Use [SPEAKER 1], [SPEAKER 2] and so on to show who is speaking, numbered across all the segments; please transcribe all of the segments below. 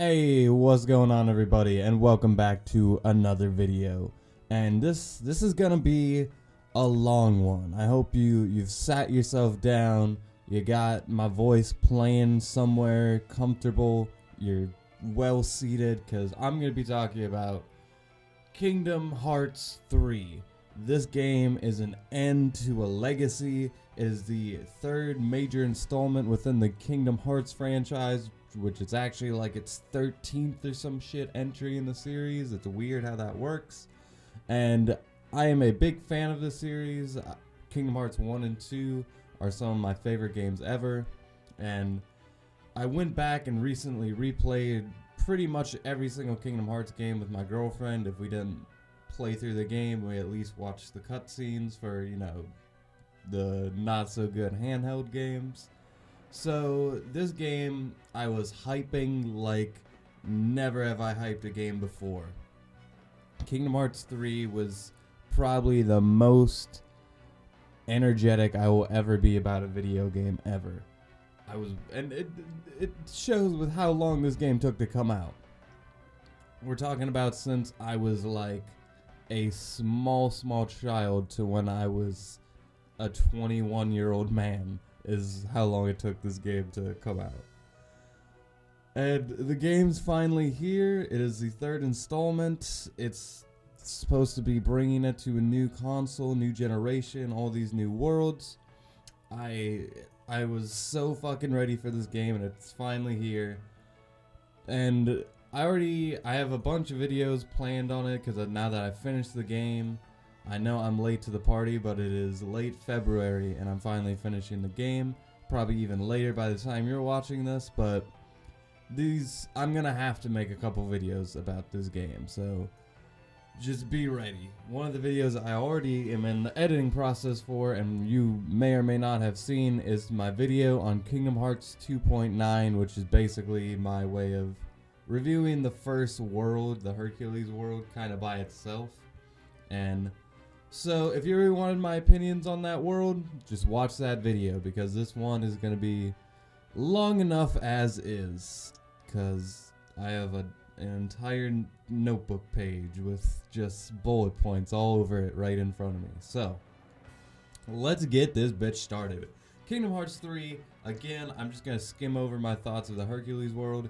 [SPEAKER 1] Hey, what's going on, everybody, and welcome back to another video. And this is gonna be a long one. I hope you've sat yourself down, you got my voice playing somewhere comfortable, you're well seated, because I'm gonna be talking about Kingdom Hearts 3. This game is an end to a legacy. It is the third major installment within the Kingdom Hearts franchise, which is actually like its 13th or some shit entry in the series. It's weird how that works. And I am a big fan of the series. Kingdom Hearts 1 and 2 are some of my favorite games ever. And I went back and recently replayed pretty much every single Kingdom Hearts game with my girlfriend. If we didn't play through the game, we at least watched the cutscenes for, the not so good handheld games. So this game I was hyping like never have I hyped a game before. Kingdom Hearts 3 was probably the most energetic I will ever be about a video game ever. And it shows with how long this game took to come out. We're talking about since I was like a small child to when I was a 21-year-old man is how long it took this game to come out. And the game's finally here. It is the third installment. It's supposed to be bringing it to a new console, new generation, all these new worlds. I was so fucking ready for this game, and it's finally here. And I have a bunch of videos planned on it, because now that I've finished the game, I know I'm late to the party, but it is late February, and I'm finally finishing the game. Probably even later by the time you're watching this, but I'm gonna have to make a couple videos about this game, so just be ready. One of the videos I already am in the editing process for, and you may or may not have seen, is my video on Kingdom Hearts 2.9, which is basically my way of reviewing the first world, the Hercules world, kind of by itself. And so if you really wanted my opinions on that world, just watch that video, because this one is going to be long enough as is, because I have an entire notebook page with just bullet points all over it right in front of me. So let's get this bitch started. Kingdom Hearts 3, again, I'm just going to skim over my thoughts of the Hercules world.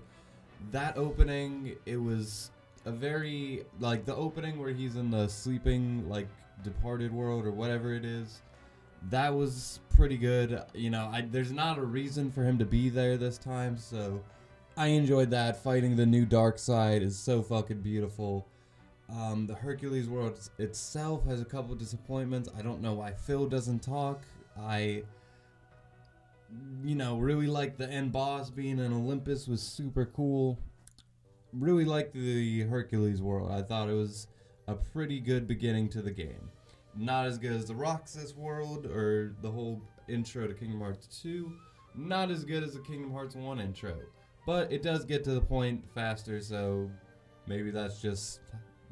[SPEAKER 1] That opening, it was a very, like, the opening where he's in the sleeping, like, departed world or whatever it is, that was pretty good. There's not a reason for him to be there this time, so I enjoyed that. Fighting the new dark side is so fucking beautiful. The Hercules world itself has a couple disappointments. I don't know why Phil doesn't talk. I really like the end boss being in Olympus was super cool. Really liked the Hercules world. I thought it was a pretty good beginning to the game. Not as good as the Roxas world or the whole intro to Kingdom Hearts 2. Not as good as the Kingdom Hearts 1 intro. But it does get to the point faster, so maybe that's just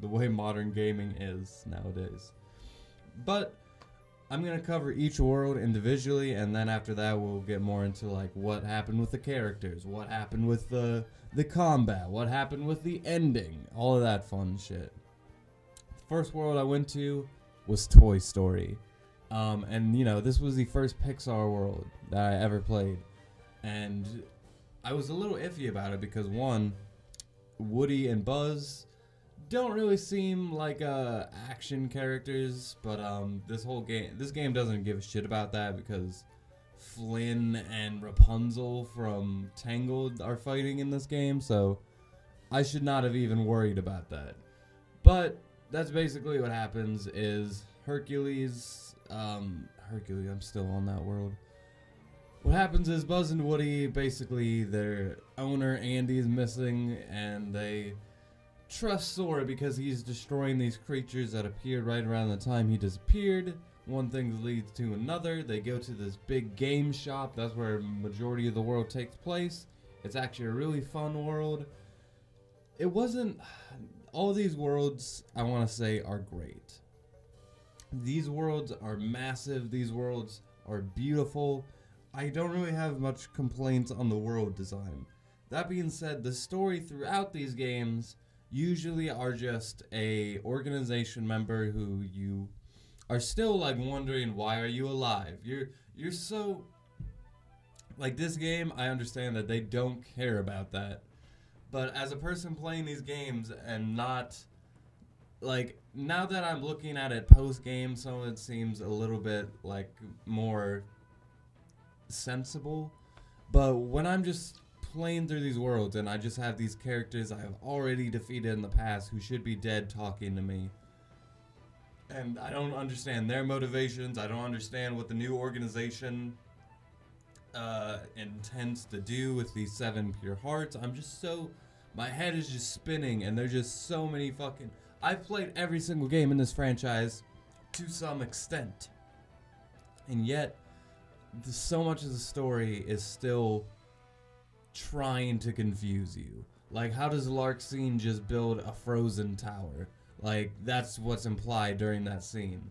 [SPEAKER 1] the way modern gaming is nowadays. But I'm going to cover each world individually, and then after that we'll get more into like what happened with the characters, what happened with the combat, what happened with the ending, all of that fun shit. The first world I went to was Toy Story. And this was the first Pixar world that I ever played. And I was a little iffy about it because, one, Woody and Buzz don't really seem like action characters, but this game doesn't give a shit about that, because Flynn and Rapunzel from Tangled are fighting in this game, so I should not have even worried about that. But that's basically what happens is Hercules, I'm still on that world. What happens is Buzz and Woody, basically their owner Andy is missing, and they trust Sora because he's destroying these creatures that appeared right around the time he disappeared. One thing leads to another. They go to this big game shop. That's where majority of the world takes place. It's actually a really fun world. It wasn't... All these worlds, I want to say, are great. These worlds are massive. These worlds are beautiful. I don't really have much complaints on the world design. That being said, the story throughout these games usually are just a organization member who you are still like wondering, why are you alive? You're so like, this game, I understand that they don't care about that. But as a person playing these games and not like, now that I'm looking at it post game, some of it seems a little bit like more sensible. But when I'm just playing through these worlds and I just have these characters I have already defeated in the past who should be dead talking to me, and I don't understand their motivations, I don't understand what the new organization intends to do with these 7 pure hearts. I'm just so, my head is just spinning, and there's just so many fucking, I've played every single game in this franchise to some extent, and yet so much of the story is still trying to confuse you. Like, how does Larxene just build a frozen tower? Like, that's what's implied during that scene.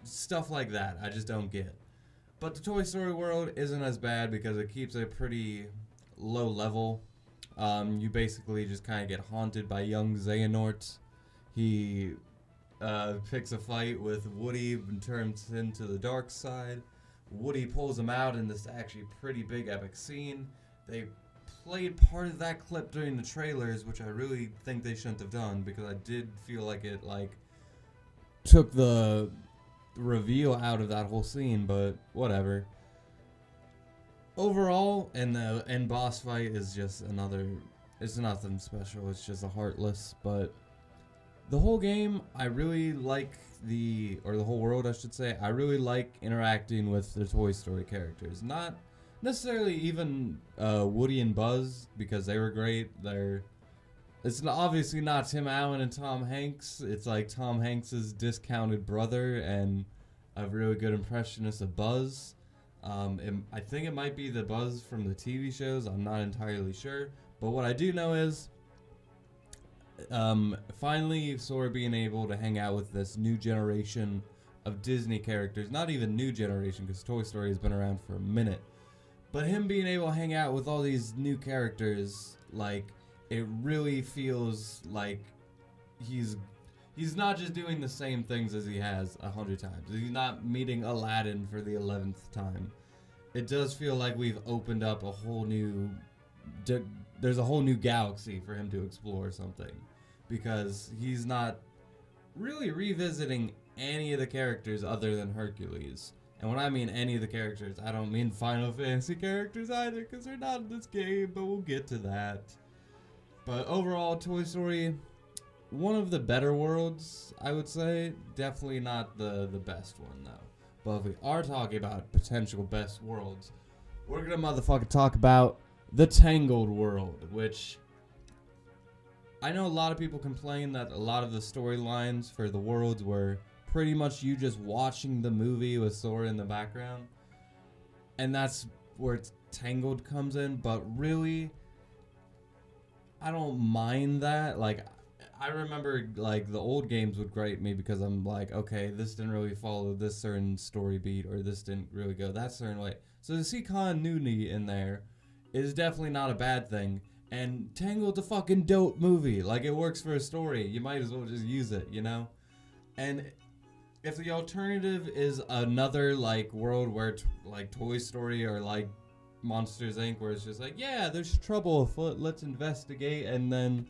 [SPEAKER 1] Stuff like that, I just don't get. But the Toy Story world isn't as bad because it keeps a pretty low level. You basically just kind of get haunted by young Xehanort. He picks a fight with Woody and turns into the dark side. Woody pulls him out in this actually pretty big epic scene. They played part of that clip during the trailers, which I really think they shouldn't have done, because I did feel like it like took the reveal out of that whole scene, but whatever. Overall, and the end boss fight is just another, it's nothing special, it's just a heartless, but the whole game, I really like the whole world, I should say, I really like interacting with the Toy Story characters. Not necessarily even Woody and Buzz, because they were great. It's obviously not Tim Allen and Tom Hanks. It's like Tom Hanks' discounted brother and a really good impressionist of Buzz. I think it might be the Buzz from the TV shows. I'm not entirely sure. But what I do know is finally Sora being able to hang out with this new generation of Disney characters. Not even new generation, because Toy Story has been around for a minute. But him being able to hang out with all these new characters, like, it really feels like he's not just doing the same things as he has 100 times. He's not meeting Aladdin for the 11th time. It does feel like we've opened up a whole new, there's a whole new galaxy for him to explore or something. Because he's not really revisiting any of the characters other than Hercules. And when I mean any of the characters, I don't mean Final Fantasy characters either, because they're not in this game, but we'll get to that. But overall, Toy Story, one of the better worlds, I would say. Definitely not the best one, though. But if we are talking about potential best worlds, we're gonna motherfucking talk about the Tangled world, which I know a lot of people complain that a lot of the storylines for the worlds were pretty much you just watching the movie with Sora in the background. And that's where Tangled comes in, but really, I don't mind that. Like, I remember, like, the old games would grate me because I'm like, okay, this didn't really follow this certain story beat, or this didn't really go that certain way. So to see continuity in there is definitely not a bad thing. And Tangled's a fucking dope movie. Like, it works for a story. You might as well just use it, you know? And if the alternative is another, like, world where, like, Toy Story or, like, Monsters, Inc., where it's just like, yeah, there's trouble afoot, let's investigate, and then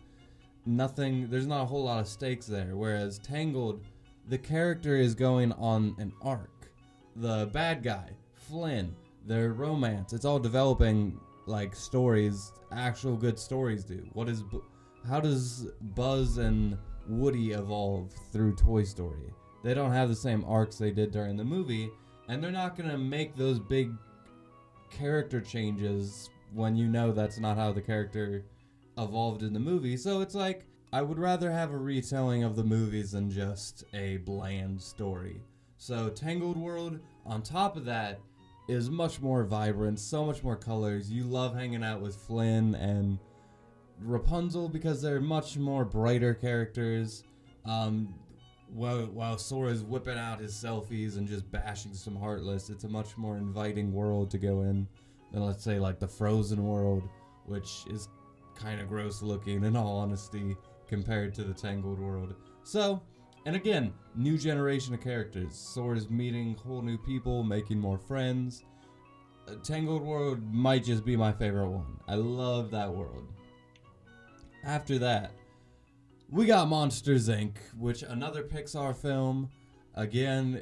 [SPEAKER 1] nothing, there's not a whole lot of stakes there. Whereas Tangled, the character is going on an arc. The bad guy, Flynn, their romance, it's all developing, like, stories, actual good stories do. How does Buzz and Woody evolve through Toy Story? They don't have the same arcs they did during the movie, and they're not gonna make those big character changes when you know that's not how the character evolved in the movie. So it's like, I would rather have a retelling of the movies than just a bland story. So Tangled World, on top of that, is much more vibrant, so much more colors. You love hanging out with Flynn and Rapunzel because they're much more brighter characters. While Sora's whipping out his selfies and just bashing some Heartless, it's a much more inviting world to go in than, let's say, like the Frozen world, which is kind of gross looking in all honesty compared to the Tangled world. So, and again, new generation of characters. Sora's meeting whole new people, making more friends. Tangled world might just be my favorite one. I love that world. After that, we got Monsters Inc., which another Pixar film. Again,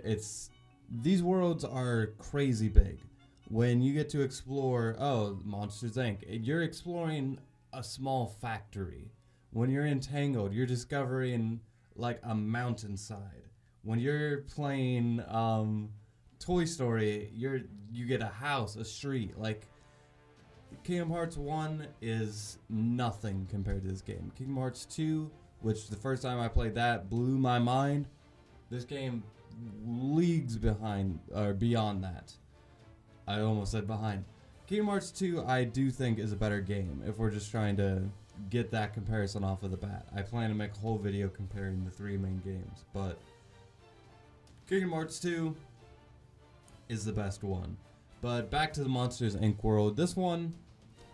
[SPEAKER 1] these worlds are crazy big. When you get to explore, Monsters Inc., you're exploring a small factory. When you're in Tangled, you're discovering like a mountainside. When you're playing Toy Story, you get a house, a street. Like Kingdom Hearts 1 is nothing compared to this game. Kingdom Hearts 2, which the first time I played that blew my mind. This game leagues behind or beyond that. I almost said behind. Kingdom Hearts 2 I do think is a better game if we're just trying to get that comparison off of the bat. I plan to make a whole video comparing the three main games, but Kingdom Hearts 2 is the best one. But back to the Monsters Inc. world. This one,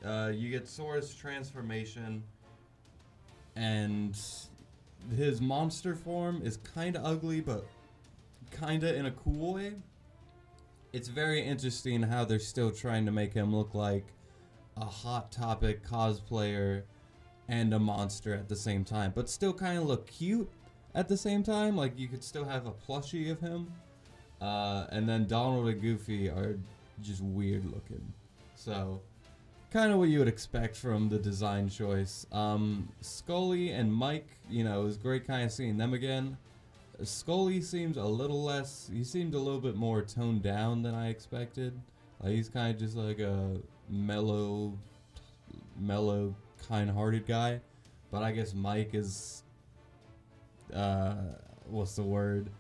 [SPEAKER 1] you get Sora's transformation, and his monster form is kind of ugly, but kind of in a cool way. It's very interesting how they're still trying to make him look like a Hot Topic cosplayer and a monster at the same time, but still kind of look cute at the same time. Like you could still have a plushie of him. And then Donald and Goofy are just weird looking. So, kind of what you would expect from the design choice. Scully and Mike, it was great kind of seeing them again. Scully seems a little less, he seemed a little bit more toned down than I expected. Like he's kind of just like a mellow, kind-hearted guy. But I guess Mike is, what's the word?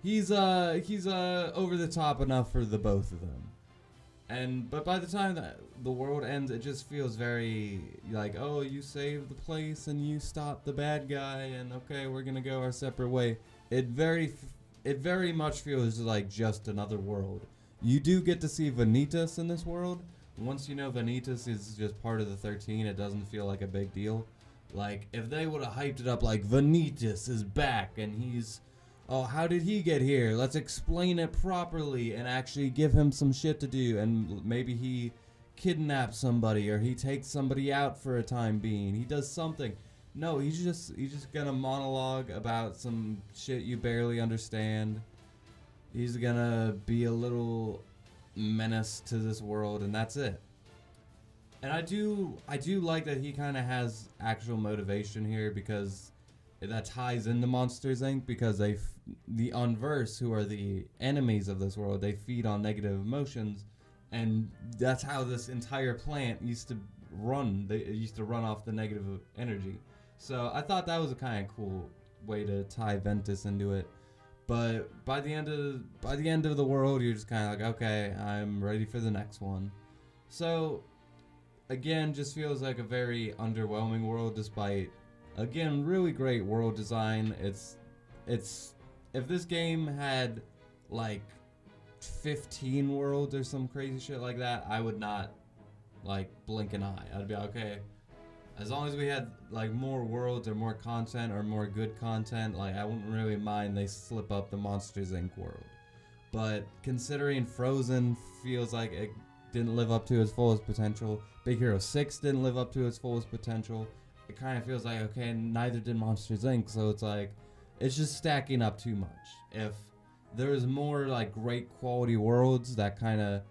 [SPEAKER 1] He's over the top enough for the both of them. But by the time that the world ends, it just feels very like, oh, you saved the place and you stopped the bad guy, and okay, we're gonna go our separate way. It very much feels like just another world. You do get to see Vanitas in this world. Once you know Vanitas is just part of the 13, it doesn't feel like a big deal. Like if they would have hyped it up like Vanitas is back and he's, oh, how did he get here? Let's explain it properly and actually give him some shit to do. And maybe he kidnaps somebody or he takes somebody out for a time being. He does something. No, he's just gonna monologue about some shit you barely understand. He's gonna be a little menace to this world, and that's it. And I do like that he kind of has actual motivation here, because that ties into Monsters Inc. because the Unverse, who are the enemies of this world, they feed on negative emotions, and that's how this entire plant used to run. It used to run off the negative energy. So I thought that was a kind of cool way to tie Ventus into it. But by the end of the world, you're just kind of like, okay, I'm ready for the next one. So again, just feels like a very underwhelming world, despite, again, really great world design. It's if this game had like 15 worlds or some crazy shit like that, I would not like blink an eye. I'd be like, okay, as long as we had like more worlds or more content or more good content, like I wouldn't really mind they slip up the Monsters Inc. world. But considering Frozen feels like it didn't live up to its fullest potential, Big Hero 6 didn't live up to its fullest potential, it kind of feels like, okay, neither did Monsters Inc. So it's like, it's just stacking up too much. If there was more like great quality worlds that kind of,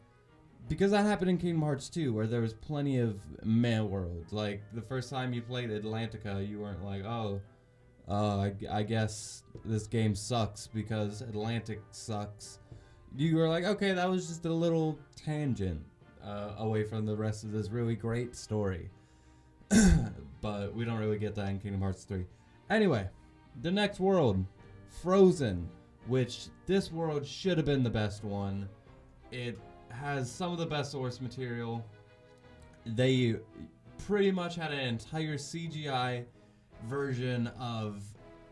[SPEAKER 1] because that happened in Kingdom Hearts 2, where there was plenty of meh worlds. Like the first time you played Atlantica, you weren't like, I guess this game sucks because Atlantic sucks. You were like, okay, that was just a little tangent away from the rest of this really great story. But we don't really get that in Kingdom Hearts 3. Anyway, the next world, Frozen, which this world should have been the best one. It has some of the best source material. They pretty much had an entire CGI version of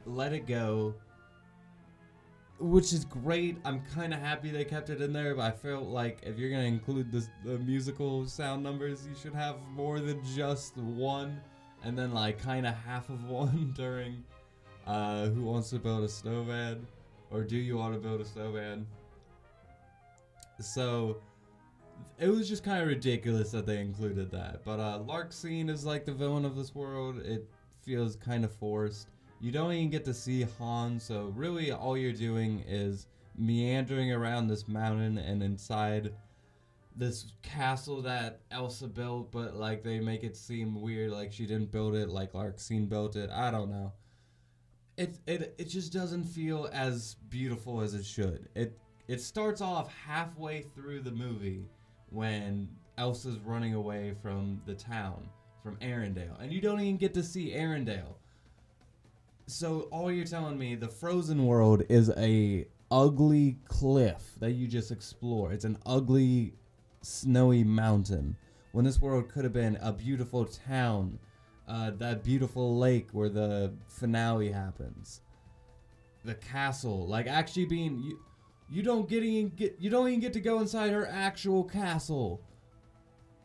[SPEAKER 1] Let It Go which is great. I'm kind of happy they kept it in there, but I felt like if you're gonna include the musical sound numbers, you should have more than just one, and then like kind of half of one during Who Wants to Build a Snowman, or Do You Want to Build a Snowman? So it was just kind of ridiculous that they included that. But Larkscene is like the villain of this world. It feels kind of forced. You don't even get to see Han, so really all you're doing is meandering around this mountain and inside this castle that Elsa built, but like they make it seem weird, like she didn't build it, like Larkscene built it. I don't know. It just doesn't feel as beautiful as it should. It starts off halfway through the movie when Elsa's running away from the town, from Arendelle, and you don't even get to see Arendelle. So all you're telling me, the frozen world is a ugly cliff that you just explore. It's an ugly, snowy mountain. When this world could have been a beautiful town, that beautiful lake where the finale happens, the castle, like actually being you don't even get to go inside her actual castle.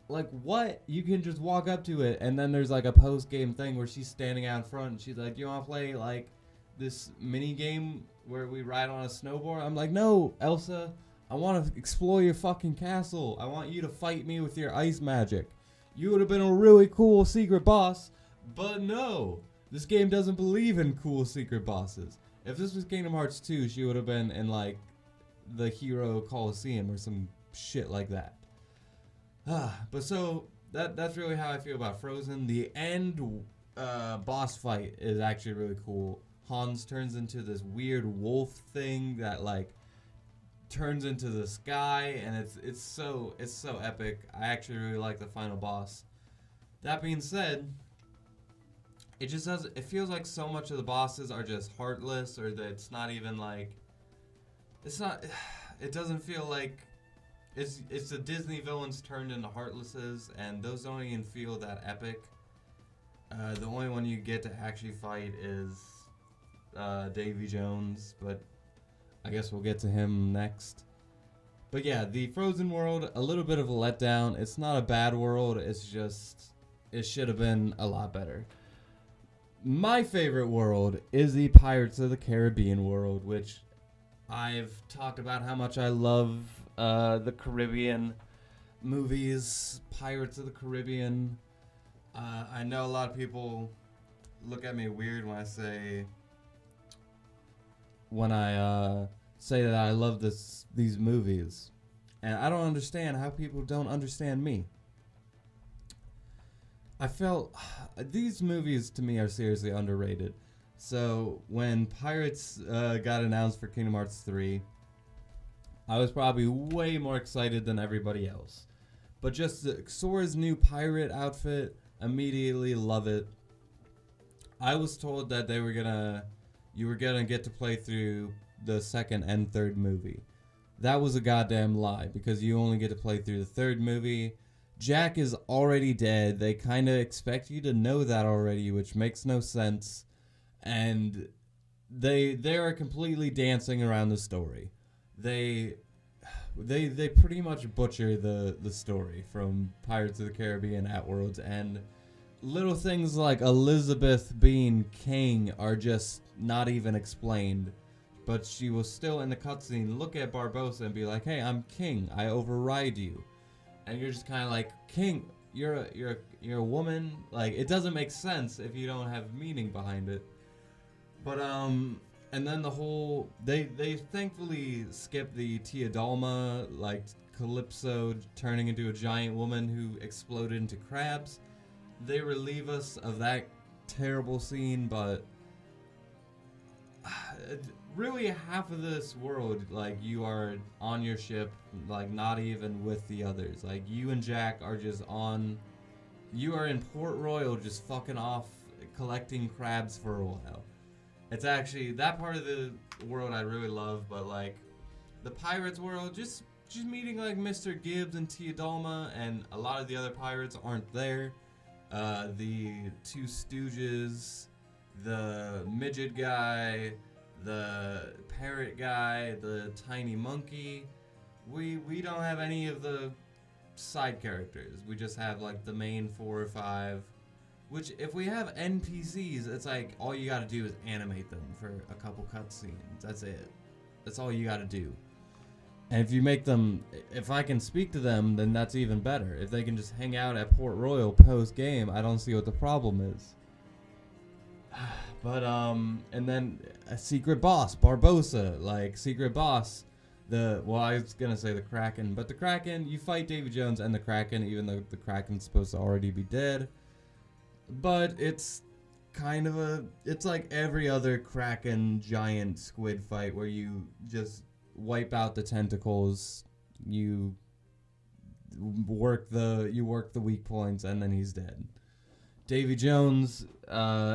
[SPEAKER 1] Like, what? You can just walk up to it, and then there's, like, a post-game thing where she's standing out in front, and she's like, you want to play, like, this mini-game where we ride on a snowboard? I'm like, no, Elsa, I want to explore your fucking castle. I want you to fight me with your ice magic. You would have been a really cool secret boss, but no. This game doesn't believe in cool secret bosses. If this was Kingdom Hearts 2, she would have been in, like, the Hero Coliseum or some shit like that. But so that's really how I feel about Frozen. The end boss fight is actually really cool. Hans turns into this weird wolf thing that like turns into the sky, and it's so epic. I actually really like the final boss. That being said, it feels like so much of the bosses are just heartless, or that it's not even like it doesn't feel like it's the Disney villains turned into heartlesses, and those don't even feel that epic. The only one you get to actually fight is Davy Jones, but I guess we'll get to him next. But yeah, the Frozen world, a little bit of a letdown. It's not a bad world, it's just it should have been a lot better. My favorite world is the Pirates of the Caribbean world, which I've talked about how much I love the Caribbean movies, Pirates of the Caribbean. I know a lot of people look at me weird when I say that I love these movies, and I don't understand how people don't understand me. I felt these movies to me are seriously underrated. So when Pirates got announced for Kingdom Hearts 3, I was probably way more excited than everybody else. But just Sora's new pirate outfit, immediately love it. I was told that you were gonna get to play through the second and third movie. That was a goddamn lie, because you only get to play through the third movie. Jack is already dead. They kind of expect you to know that already, which makes no sense. And they are completely dancing around the story. They pretty much butcher the story from Pirates of the Caribbean at Worlds, and little things like Elizabeth being king are just not even explained. But she will still in the cutscene look at Barbossa and be like, "Hey, I'm king. I override you." And you're just kind of like, "King, you're a woman." Like, it doesn't make sense if you don't have meaning behind it. But and then the whole they thankfully skip the Tia Dalma, like Calypso turning into a giant woman who exploded into crabs. They relieve us of that terrible scene, but really half of this world, like, you are on your ship, like, not even with the others. Like, you and Jack are just you are in Port Royal just fucking off collecting crabs for a while. It's actually, that part of the world I really love, but, like, the Pirates world, just meeting, like, Mr. Gibbs and Tia Dalma, and a lot of the other pirates aren't there. The Two Stooges, the midget guy, the parrot guy, the tiny monkey. We don't have any of the side characters. We just have like the main 4 or 5. Which, if we have NPCs, it's like all you gotta do is animate them for a couple cutscenes. That's it. That's all you gotta do. And if you make them, if I can speak to them, then that's even better. If they can just hang out at Port Royal post game, I don't see what the problem is. But and then a secret boss, Barbossa, like secret boss. Well, I was gonna say the Kraken, but the Kraken, you fight Davy Jones and the Kraken, even though the Kraken's supposed to already be dead. But it's kind of it's like every other Kraken giant squid fight where you just wipe out the tentacles, you work the weak points, and then he's dead. Davy Jones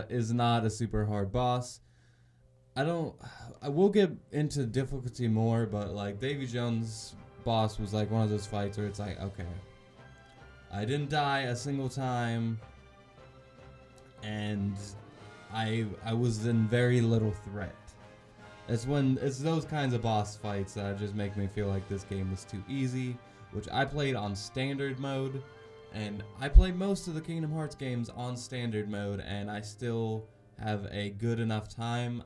[SPEAKER 1] is not a super hard boss. I will get into difficulty more, but like Davy Jones boss was like one of those fights where it's like, okay, I didn't die a single time, and I was in very little threat. It's those kinds of boss fights that just make me feel like this game was too easy, which I played on standard mode, and I played most of the Kingdom Hearts games on standard mode, and I still have a good enough time.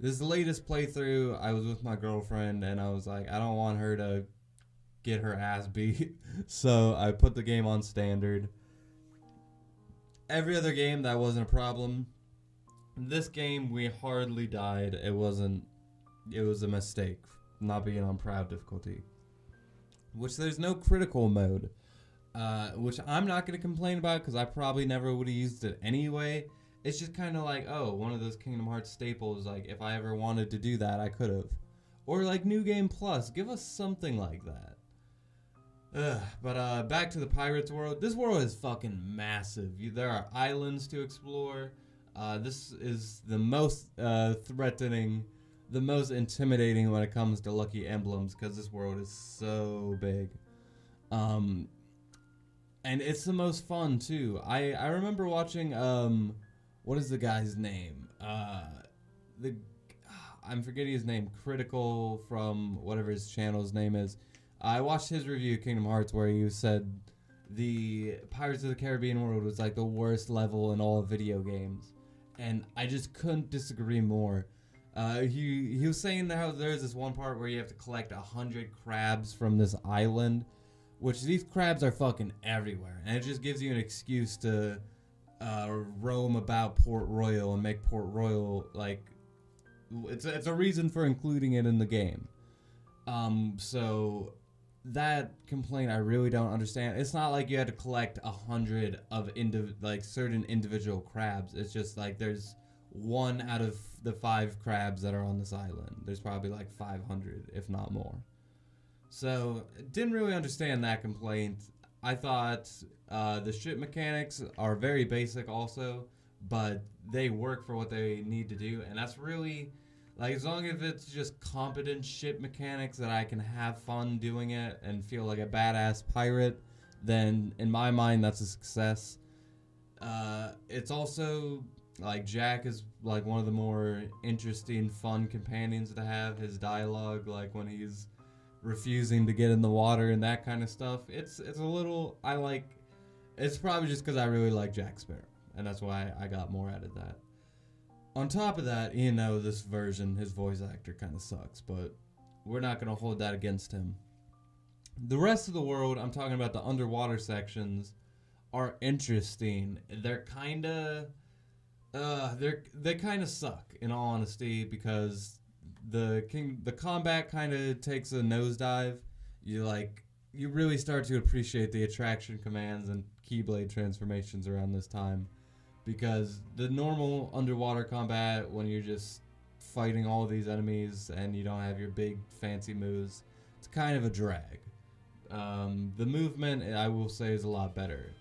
[SPEAKER 1] This latest playthrough, I was with my girlfriend, and I was like, I don't want her to get her ass beat, so I put the game on standard. Every other game, that wasn't a problem. This game, we hardly died. It was a mistake, not being on proud difficulty. Which there's no critical mode, which I'm not going to complain about because I probably never would have used it anyway. It's just kind of like, oh, one of those Kingdom Hearts staples, like if I ever wanted to do that, I could have. Or like New Game Plus, give us something like that. But back to the Pirates world. This world is fucking massive. There are islands to explore. This is the most threatening, the most intimidating when it comes to lucky emblems, because this world is so big. And it's the most fun too. I remember watching what is the guy's name? I'm forgetting his name. Critical from whatever his channel's name is. I watched his review of Kingdom Hearts where he said the Pirates of the Caribbean world was like the worst level in all of video games. And I just couldn't disagree more. He was saying how there's this one part where you have to collect 100 crabs from this island, which these crabs are fucking everywhere. And it just gives you an excuse to roam about Port Royal and make Port Royal, like, it's a reason for including it in the game. So that complaint I really don't understand. It's not like you had to collect 100 of certain individual crabs. It's just like there's one out of the 5 crabs that are on this island. There's probably like 500, if not more. So didn't really understand that complaint. I thought the ship mechanics are very basic also, but they work for what they need to do, and that's really, like, as long as it's just competent ship mechanics that I can have fun doing it and feel like a badass pirate, then in my mind that's a success. It's also, like, Jack is like one of the more interesting, fun companions to have. His dialogue, like when he's refusing to get in the water and that kind of stuff, it's a little, it's probably just because I really like Jack Sparrow, and that's why I got more out of that. On top of that, this version, his voice actor kind of sucks, but we're not going to hold that against him. The rest of the world, I'm talking about the underwater sections, are interesting. They're kind of, they kind of suck, in all honesty, because the combat kind of takes a nosedive. You really start to appreciate the attraction commands and Keyblade transformations around this time. Because the normal underwater combat, when you're just fighting all these enemies and you don't have your big fancy moves, it's kind of a drag. The movement, I will say, is a lot better.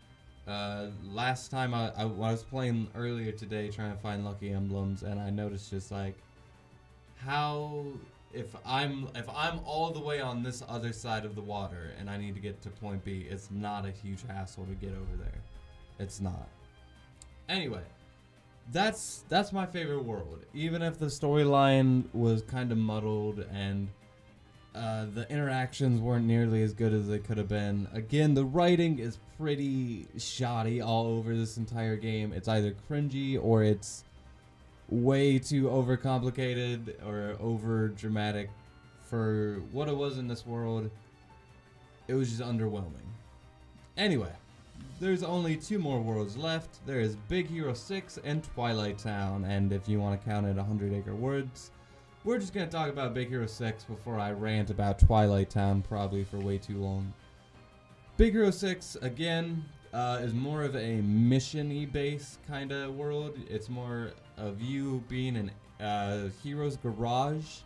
[SPEAKER 1] Last time I was playing earlier today trying to find lucky emblems, and I noticed just like how if I'm all the way on this other side of the water and I need to get to point B, it's not a huge hassle to get over there. It's not. Anyway, that's my favorite world. Even if the storyline was kind of muddled and the interactions weren't nearly as good as they could have been. Again, the writing is pretty shoddy all over this entire game. It's either cringy or it's way too overcomplicated or over dramatic for what it was in this world. It was just underwhelming. Anyway, there's only 2 more worlds left. There is Big Hero 6 and Twilight Town, and if you want to count it 100 acre woods, we're just going to talk about Big Hero 6 before I rant about Twilight Town probably for way too long. Big Hero 6, again, is more of a mission-y based kind of world. It's more of you being in Hero's garage,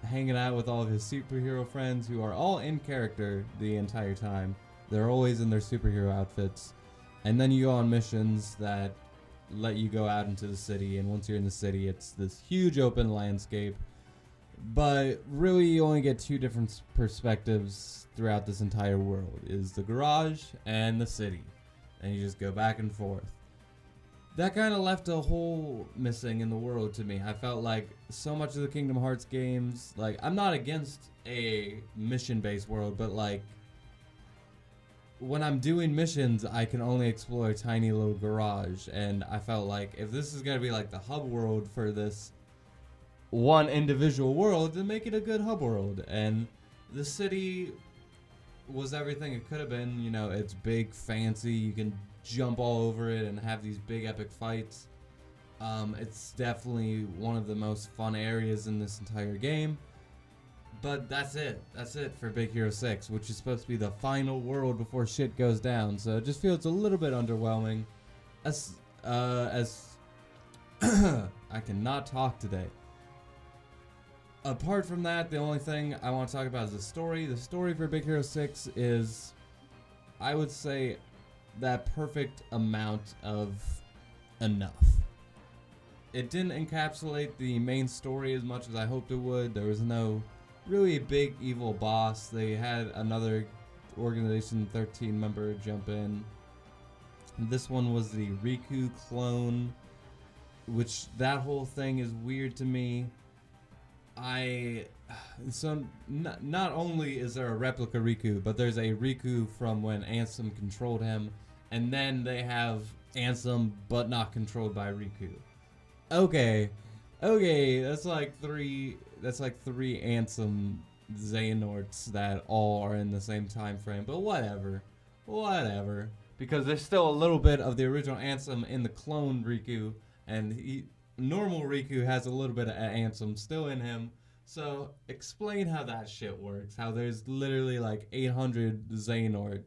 [SPEAKER 1] hanging out with all of his superhero friends who are all in character the entire time. They're always in their superhero outfits. And then you go on missions that let you go out into the city, and once you're in the city, it's this huge open landscape. But really, you only get 2 different perspectives throughout this entire world, is the garage and the city. And you just go back and forth. That kind of left a hole missing in the world to me. I felt like so much of the Kingdom Hearts games, like, I'm not against a mission-based world, but like, when I'm doing missions, I can only explore a tiny little garage, and I felt like if this is going to be like the hub world for this one individual world, then make it a good hub world. And the city was everything it could have been. You know, it's big, fancy, you can jump all over it and have these big epic fights. It's definitely one of the most fun areas in this entire game. But that's it. That's it for Big Hero 6, which is supposed to be the final world before shit goes down. So it just feels a little bit underwhelming. As I cannot talk today. Apart from that, the only thing I want to talk about is the story. The story for Big Hero 6 is, I would say, that perfect amount of enough. It didn't encapsulate the main story as much as I hoped it would. There was no really big evil boss. They had another Organization 13 member jump in. This one was the Riku clone, which that whole thing is weird to me. Not only is there a replica Riku, but there's a Riku from when Ansem controlled him, and then they have Ansem but not controlled by Riku. Okay, that's like three Ansem Xehanorts that all are in the same time frame, but whatever, because there's still a little bit of the original Ansem in the clone Riku, and normal Riku has a little bit of Ansem still in him. So explain how that shit works, how there's literally like 800 Xehanort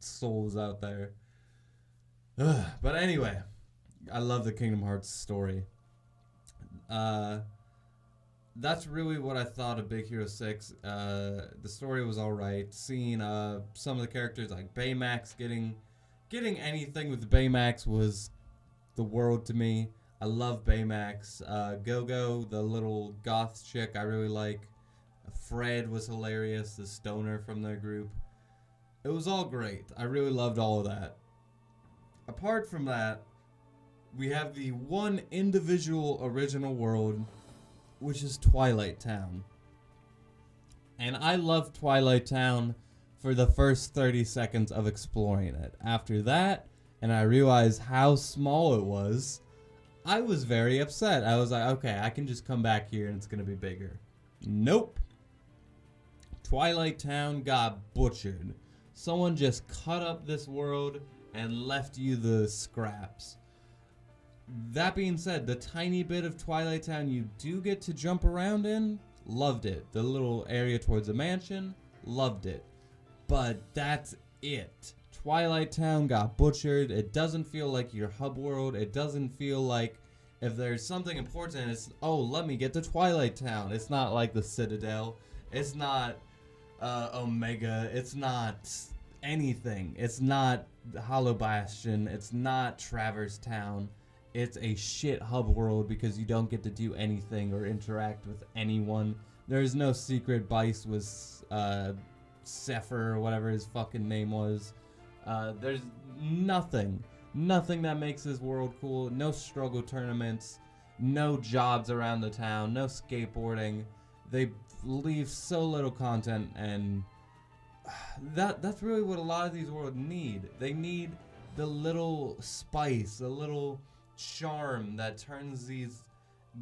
[SPEAKER 1] souls out there. But anyway, I love the Kingdom Hearts story. That's really what I thought of Big Hero 6. The story was alright. Seeing some of the characters like Baymax, getting anything with Baymax was the world to me. I love Baymax. Go-Go, the little goth chick, I really like. Fred was hilarious, the stoner from their group. It was all great. I really loved all of that. Apart from that, we have the one individual original world, which is Twilight Town. And I loved Twilight Town for the first 30 seconds of exploring it. After that, and I realized how small it was, I was very upset. I was like, okay, I can just come back here and it's going to be bigger. Nope. Twilight Town got butchered. Someone just cut up this world and left you the scraps. That being said, the tiny bit of Twilight Town you do get to jump around in, loved it. The little area towards the mansion, loved it. But that's it. Twilight Town got butchered. It doesn't feel like your hub world. It doesn't feel like if there's something important, it's, oh, let me get to Twilight Town. It's not like the Citadel. It's not Omega. It's not anything. It's not Hollow Bastion. It's not Traverse Town. It's a shit hub world because you don't get to do anything or interact with anyone. There's no secret base with Zephyr or whatever his fucking name was. There's nothing. Nothing that makes this world cool. No struggle tournaments. No jobs around the town. No skateboarding. They leave so little content, and that's really what a lot of these worlds need. They need the little spice, the little charm that turns these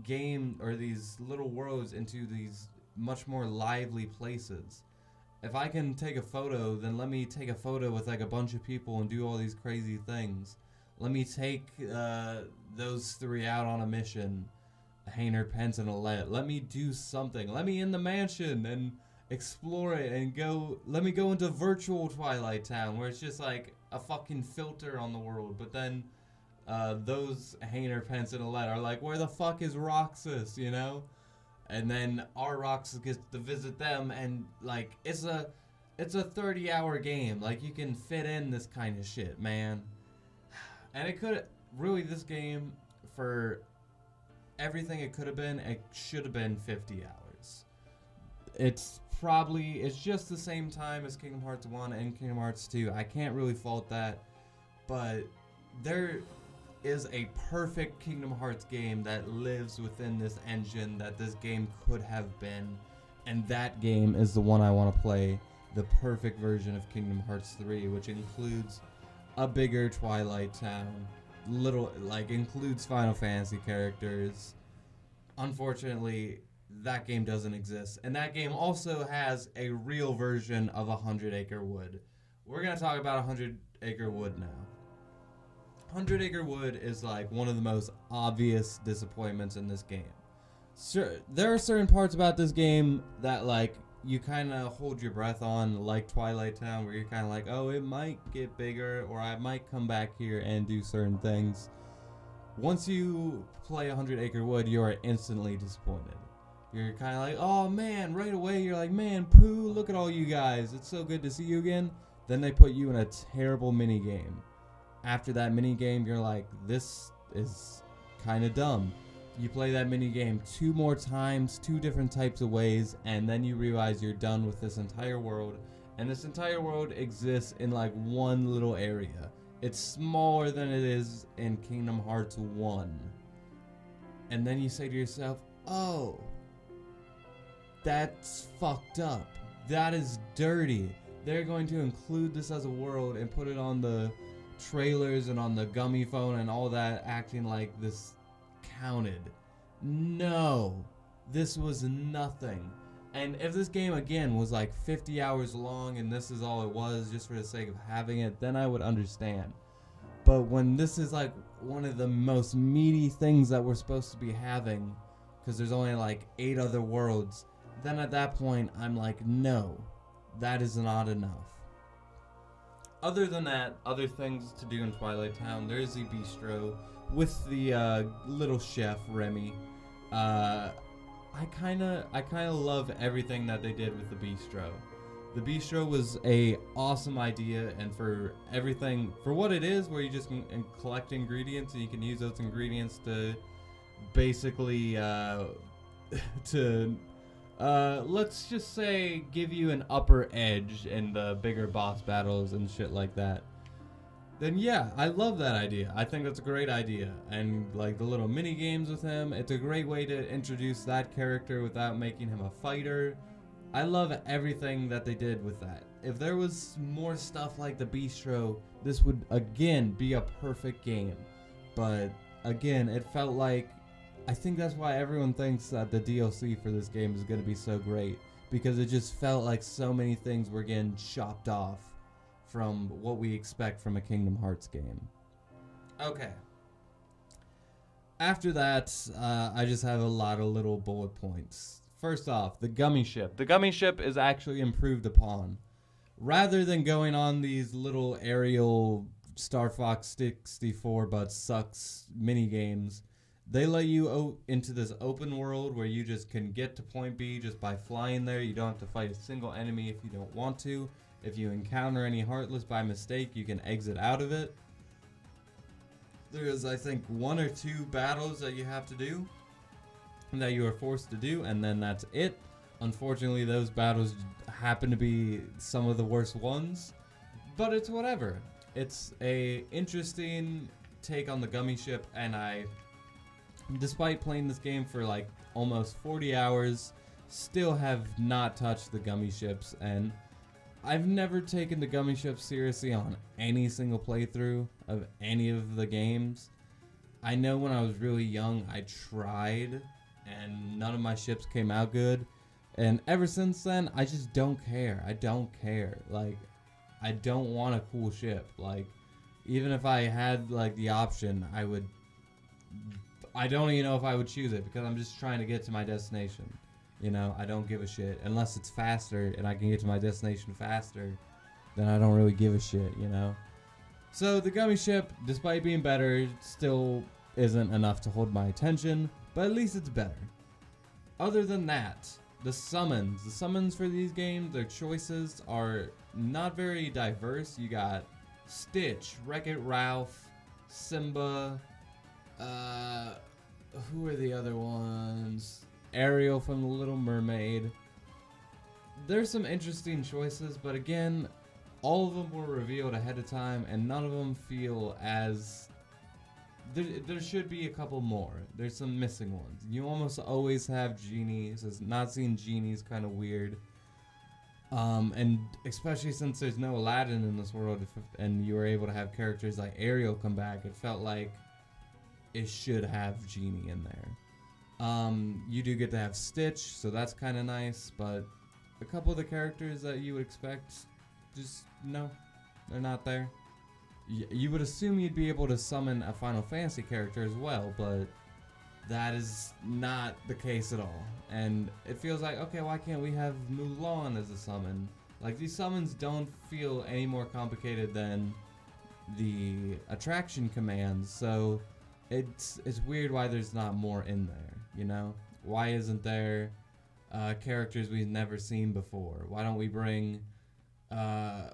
[SPEAKER 1] these little worlds into these much more lively places. If I can take a photo, then let me take a photo with like a bunch of people and do all these crazy things. Let me take those three out on a mission, Hayner, Pence, and Alette. Let me do something. Let me in the mansion and explore it and go. Let me go into virtual Twilight Town where it's just like a fucking filter on the world. But then those Hayner, Pence, and Alette are like, where the fuck is Roxas, you know? And then our Roxas gets to visit them, and like it's a 30-hour game. Like, you can fit in this kind of shit, man. And it could really, this game, for everything it could have been, it should have been 50 hours. It's just the same time as Kingdom Hearts 1 and Kingdom Hearts 2. I can't really fault that, but there is a perfect Kingdom Hearts game that lives within this engine that this game could have been, and that game is the one I want to play, the perfect version of Kingdom Hearts 3, which includes a bigger Twilight Town, includes Final Fantasy characters. Unfortunately, that game doesn't exist, and that game also has a real version of 100 Acre Wood. We're going to talk about 100 Acre Wood now. 100 Acre Wood is like one of the most obvious disappointments in this game. There are certain parts about this game that like you kind of hold your breath on, like Twilight Town, where you're kind of like, oh, it might get bigger, or I might come back here and do certain things. Once you play 100 Acre Wood, you are instantly disappointed. You're kind of like, oh man, right away you're like, man, Pooh, look at all you guys, it's so good to see you again. Then they put you in a terrible mini game. After that mini game, you're like, this is kind of dumb. You play that mini game 2 more times, 2 different types of ways, and then you realize you're done with this entire world. And this entire world exists in like one little area. It's smaller than it is in Kingdom Hearts 1. And then you say to yourself, oh, that's fucked up. That is dirty. They're going to include this as a world and put it on the trailers and on the gummy phone and all that, acting like this counted. No, this was nothing. And if this game again was like 50 hours long and this is all it was just for the sake of having it, then I would understand. But when this is like one of the most meaty things that we're supposed to be having, because there's only like 8 other worlds, then at that point I'm like, no, that is not enough. Other than that, other things to do in Twilight Town, there's the bistro with the little chef Remy. I kind of love everything that they did with the bistro. The bistro was a awesome idea, and for everything, for what it is, where you just can collect ingredients and you can use those ingredients to basically let's just say give you an upper edge in the bigger boss battles and shit like that. Then yeah, I love that idea. I think that's a great idea. And like the little mini games with him, it's a great way to introduce that character without making him a fighter. I love everything that they did with that. If there was more stuff like the bistro, this would again be a perfect game. But again, it felt like, I think that's why everyone thinks that the DLC for this game is going to be so great, because it just felt like so many things were getting chopped off from what we expect from a Kingdom Hearts game. Okay. After that, I just have a lot of little bullet points. First off, the gummy ship. The gummy ship is actually improved upon. Rather than going on these little aerial Star Fox 64 but sucks mini games, they let you into this open world where you just can get to point B just by flying there. You don't have to fight a single enemy if you don't want to. If you encounter any Heartless by mistake, you can exit out of it. There is, I think, 1 or 2 battles that you have to do, that you are forced to do, and then that's it. Unfortunately, those battles happen to be some of the worst ones, but it's whatever. It's a interesting take on the gummy ship, and despite playing this game for like almost 40 hours, still have not touched the gummy ships, and I've never taken the gummy ships seriously on any single playthrough of any of the games. I know when I was really young, I tried, and none of my ships came out good. And ever since then, I just don't care. I don't care. Like, I don't want a cool ship. Like, even if I had, like, the option, I don't even know if I would choose it, because I'm just trying to get to my destination. You know, I don't give a shit. Unless it's faster and I can get to my destination faster, then I don't really give a shit, you know? So the gummy ship, despite being better, still isn't enough to hold my attention, but at least it's better. Other than that, the summons for these games, their choices are not very diverse. You got Stitch, Wreck-It Ralph, Simba, who are the other ones? Ariel from The Little Mermaid. There's some interesting choices, but again, all of them were revealed ahead of time, and none of them feel as... There should be a couple more. There's some missing ones. You almost always have genies. Not seeing genies kind of weird. And especially since there's no Aladdin in this world, and you were able to have characters like Ariel come back, it felt like it should have Genie in there. You do get to have Stitch, so that's kind of nice, but a couple of the characters that you would expect, just no, they're not there. You would assume you'd be able to summon a Final Fantasy character as well, but that is not the case at all. And it feels like, okay, why can't we have Mulan as a summon? Like, these summons don't feel any more complicated than the attraction commands, so it's weird why there's not more in there, you know? Why isn't there characters we've never seen before? Why don't we bring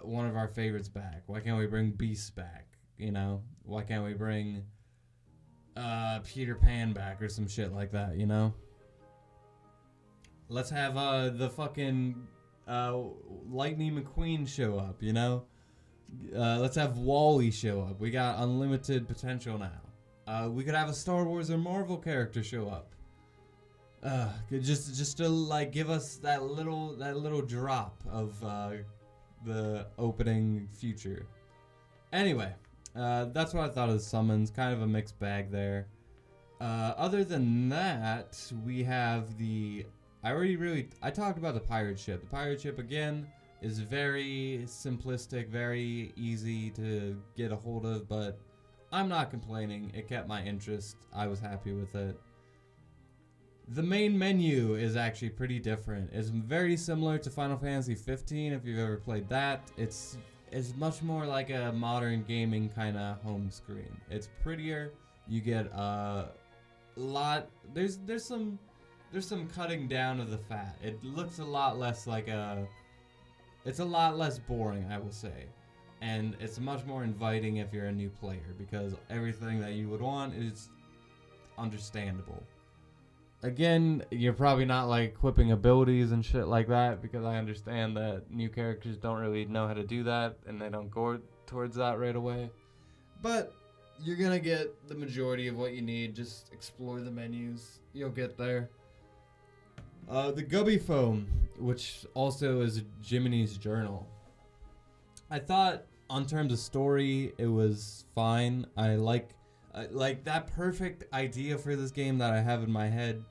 [SPEAKER 1] one of our favorites back? Why can't we bring Beast back, you know? Why can't we bring Peter Pan back or some shit like that, you know? Let's have the fucking Lightning McQueen show up, you know? Let's have Wall-E show up. We got unlimited potential now. We could have a Star Wars or Marvel character show up. Just to like give us that little drop of the opening future. Anyway, that's what I thought of the summons. Kind of a mixed bag there. Other than that, we have the... I talked about the pirate ship. The pirate ship, again, is very simplistic, very easy to get a hold of, but I'm not complaining. It kept my interest. I was happy with it. The main menu is actually pretty different. It's very similar to Final Fantasy 15 if you've ever played that. It's much more like a modern gaming kind of home screen. It's prettier. You get a lot... There's some cutting down of the fat. It looks a lot less like a... It's a lot less boring, I will say. And it's much more inviting if you're a new player, because everything that you would want is understandable. Again, you're probably not like equipping abilities and shit like that, because I understand that new characters don't really know how to do that, and they don't go towards that right away. But you're gonna get the majority of what you need. Just explore the menus. You'll get there. The Gubby Foam, which also is Jiminy's journal. I thought, on terms of story, it was fine. I like that perfect idea for this game that I have in my head.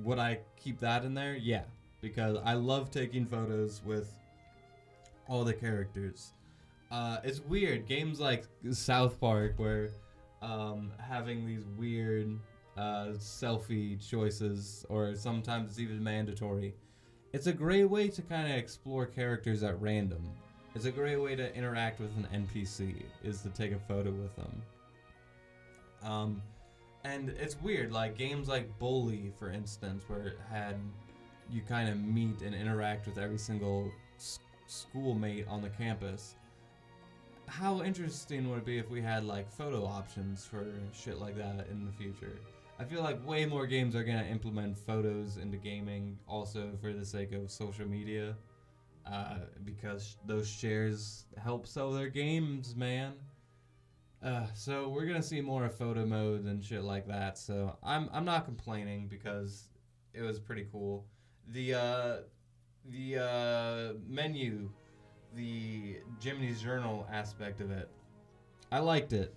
[SPEAKER 1] Would I keep that in there? Yeah, because I love taking photos with all the characters. It's weird. Games like South Park, where having these weird selfie choices, or sometimes it's even mandatory. It's a great way to kind of explore characters at random. It's a great way to interact with an NPC, is to take a photo with them. And it's weird, like games like Bully, for instance, where it had you kind of meet and interact with every single schoolmate on the campus. How interesting would it be if we had like photo options for shit like that in the future? I feel like way more games are going to implement photos into gaming, also for the sake of social media. because those shares help sell their games, man. So we're gonna see more of photo mode and shit like that. So I'm not complaining because it was pretty cool. The menu, the Jiminy's Journal aspect of it, I liked it.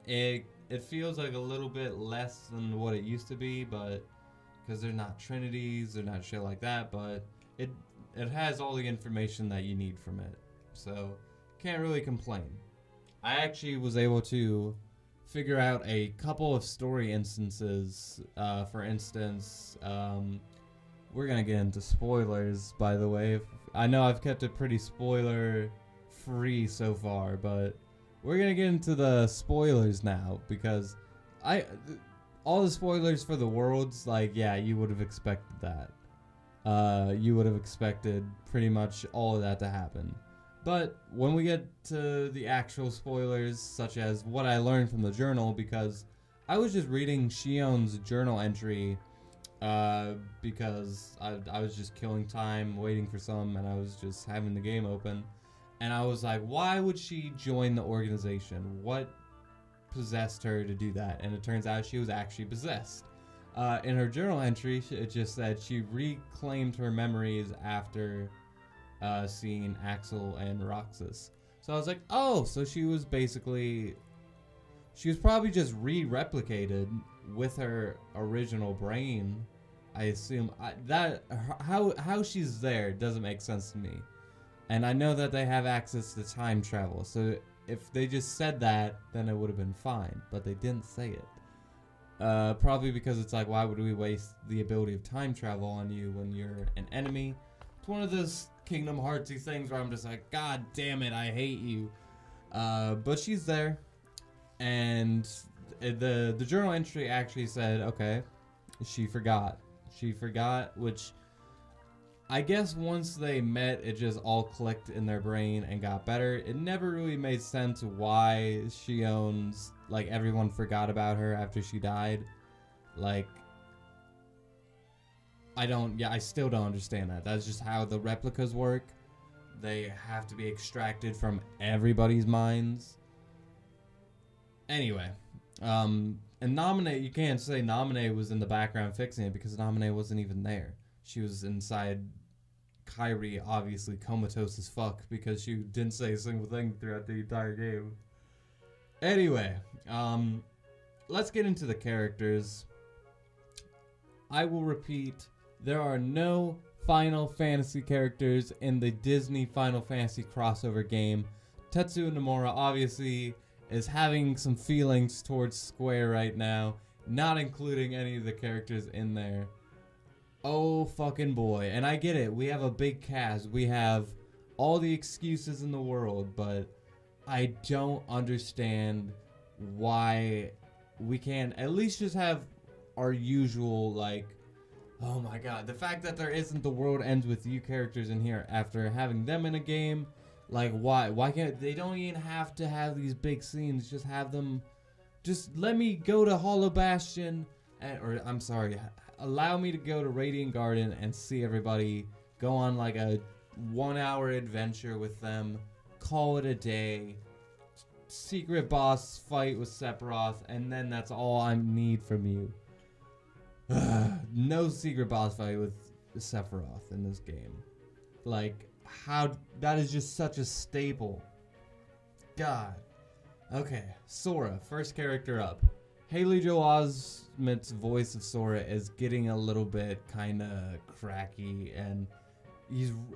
[SPEAKER 1] It feels like a little bit less than what it used to be, but because they're not trinities, they're not shit like that, but it has all the information that you need from it. So can't really complain. I actually was able to figure out a couple of story instances. For instance, we're gonna get into spoilers, by the way. I know I've kept it pretty spoiler free so far, but we're gonna get into the spoilers now because all the spoilers for the worlds, like, yeah, you would have expected that. You would have expected pretty much all of that to happen. But when we get to the actual spoilers, such as what I learned from the journal, because I was just reading Shion's journal entry because I was just killing time, waiting for some, and I was just having the game open. And I was like, why would she join the organization? What possessed her to do that? And it turns out she was actually possessed. In her journal entry, it just said she reclaimed her memories after seeing Axel and Roxas. So I was like, oh, so she was probably just re-replicated with her original brain. I assume how she's there doesn't make sense to me. And I know that they have access to time travel, so if they just said that, then it would have been fine. But they didn't say it. Probably because it's like, why would we waste the ability of time travel on you when you're an enemy? It's one of those Kingdom Heartsy things where I'm just like, God damn it, I hate you. But she's there, and the journal entry actually said, okay, she forgot, which I guess once they met, it just all clicked in their brain and got better. It never really made sense why Shion's, like, everyone forgot about her after she died. Like, I still don't understand that. That's just how the replicas work. They have to be extracted from everybody's minds. Anyway, and Naminé, you can't say Naminé was in the background fixing it because Naminé wasn't even there. She was inside Kairi, obviously comatose as fuck because she didn't say a single thing throughout the entire game. Anyway, let's get into the characters. I will repeat, there are no Final Fantasy characters in the Disney Final Fantasy crossover game. Tetsuya Nomura obviously is having some feelings towards Square right now, not including any of the characters in there. Oh fucking boy. And I get it, we have a big cast, we have all the excuses in the world, but I don't understand why we can't at least just have our usual, like, oh my god, the fact that there isn't the world ends with you characters in here after having them in a game, like, why can't they? Don't even have to have these big scenes, just have them, just let me go to Hollow Bastion, allow me to go to Radiant Garden and see everybody, go on like a 1 hour adventure with them, call it a day, secret boss fight with Sephiroth, and then that's all I need from you. No secret boss fight with Sephiroth in this game. Like, how, that is just such a staple. God. Okay, Sora, first character up. Haley Joel Osment's voice of Sora is getting a little bit kind of cracky, and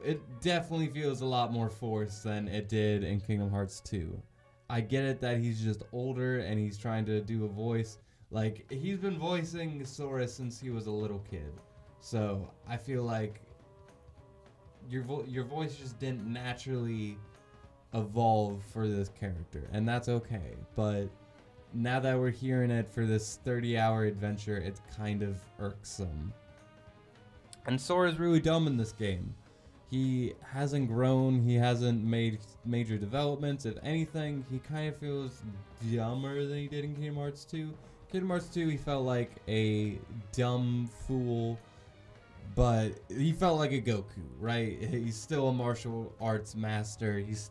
[SPEAKER 1] it definitely feels a lot more forced than it did in Kingdom Hearts 2. I get it that he's just older and he's trying to do a voice. Like, he's been voicing Sora since he was a little kid. So, I feel like your voice just didn't naturally evolve for this character, and that's okay. But now that we're hearing it for this 30-hour adventure, it's kind of irksome. And Sora's really dumb in this game. He hasn't grown, he hasn't made major developments. If anything, he kind of feels dumber than he did in Kingdom Hearts 2. Kingdom Hearts 2, he felt like a dumb fool but he felt like a Goku, right? He's still a martial arts master. He's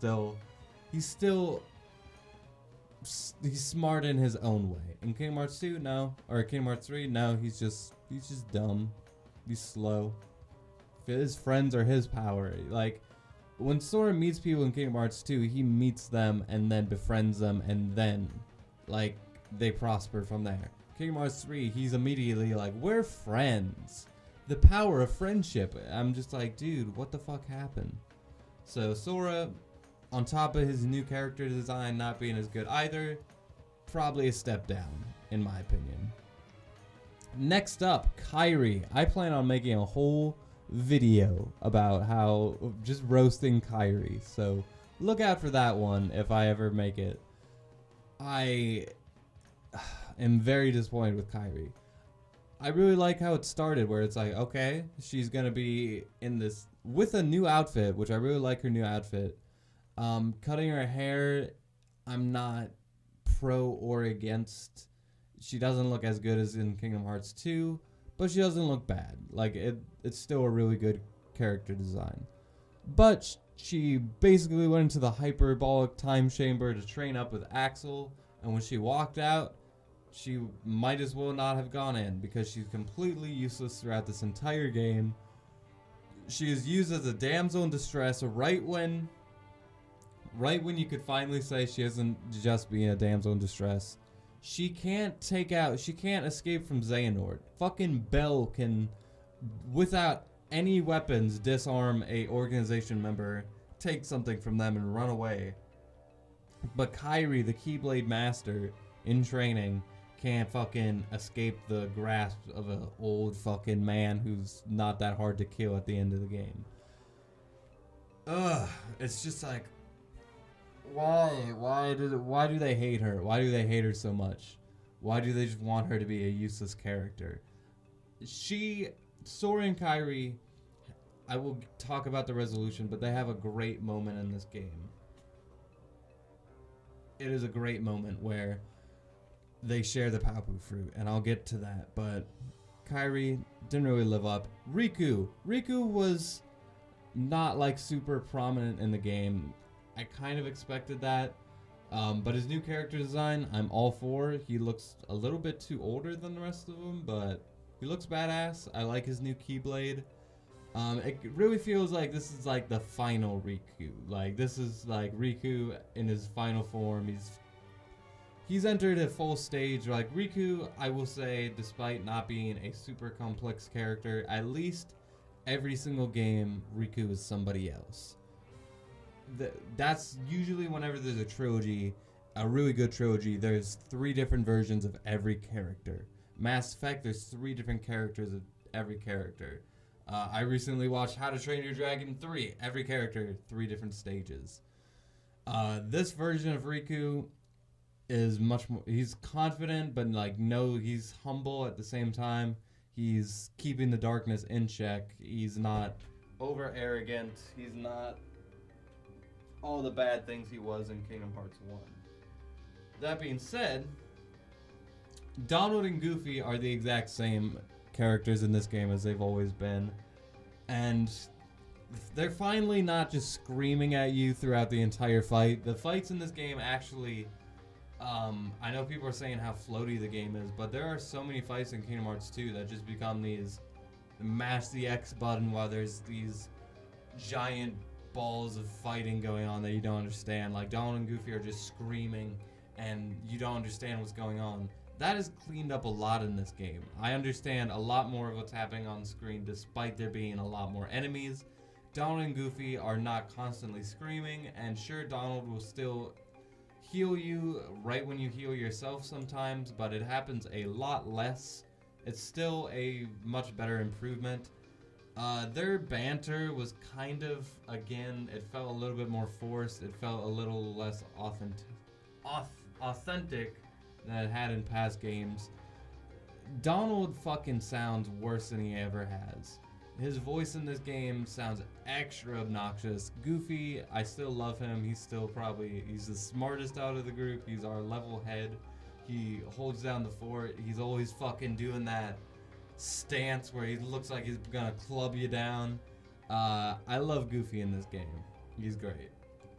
[SPEAKER 1] smart in his own way. In Kingdom Hearts 2, no. Or Kingdom Hearts 3, no. He's just dumb. He's slow. His friends are his power. Like, when Sora meets people in Kingdom Hearts 2, he meets them and then befriends them, and then, like, they prosper from there. Kingdom Hearts 3, he's immediately like, we're friends. The power of friendship. I'm just like, dude, what the fuck happened? So Sora, on top of his new character design not being as good either, probably a step down, in my opinion. Next up, Kairi. I plan on making a whole video about how just roasting Kairi, so look out for that one if I ever make it. I am very disappointed with Kairi. I really like how it started, where it's like, okay, she's gonna be in this with a new outfit, which I really like her new outfit. Cutting her hair, I'm not pro or against. She doesn't look as good as in Kingdom Hearts 2, but she doesn't look bad. Like, it's still a really good character design. But she basically went into the hyperbolic time chamber to train up with Axel, and when she walked out, she might as well not have gone in, because she's completely useless throughout this entire game. She is used as a damsel in distress right when you could finally say she isn't just being a damsel in distress. She can't escape from Xehanort. Fucking Belle can, without any weapons, disarm a organization member, take something from them, and run away. But Kairi, the Keyblade Master, in training, can't fucking escape the grasp of an old fucking man who's not that hard to kill at the end of the game. Ugh, it's just like, why do they hate her? Why do they hate her so much? Why do they just want her to be a useless character? Sora and Kairi, I will talk about the resolution, but they have a great moment in this game. It is a great moment where they share the Papu fruit, and I'll get to that, but Kairi didn't really live up. Riku was not like super prominent in the game. I kind of expected that, but his new character design, I'm all for. He looks a little bit too older than the rest of them, but he looks badass. I like his new Keyblade. It really feels like this is like the final Riku. Like, this is like Riku in his final form. He's entered a full stage. Like, Riku, I will say, despite not being a super complex character, at least every single game, Riku is somebody else. That's usually whenever there's a trilogy, a really good trilogy, there's 3 different versions of every character. Mass Effect, there's 3 different characters of every character. I recently watched How to Train Your Dragon 3. Every character, 3 different stages. This version of Riku is much more, he's confident, but like, no, he's humble at the same time. He's keeping the darkness in check. He's not over arrogant. He's not all the bad things he was in Kingdom Hearts 1. That being said, Donald and Goofy are the exact same characters in this game as they've always been, and they're finally not just screaming at you throughout the entire fight. The fights in this game actually, I know people are saying how floaty the game is, but there are so many fights in Kingdom Hearts 2 that just become these mash the X button while there's these giant balls of fighting going on that you don't understand. Like, Donald and Goofy are just screaming and you don't understand what's going on. That is cleaned up a lot in this game. I understand a lot more of what's happening on screen despite there being a lot more enemies. Donald and Goofy are not constantly screaming, and sure, Donald will still heal you right when you heal yourself sometimes, but it happens a lot less. It's still a much better improvement. Their banter was kind of, again, it felt a little bit more forced. It felt a little less authentic than it had in past games. Donald fucking sounds worse than he ever has. His voice in this game sounds extra obnoxious. Goofy, I still love him. He's the smartest out of the group. He's our level head. He holds down the fort. He's always fucking doing that stance where he looks like he's gonna club you down. I love Goofy in this game. He's great.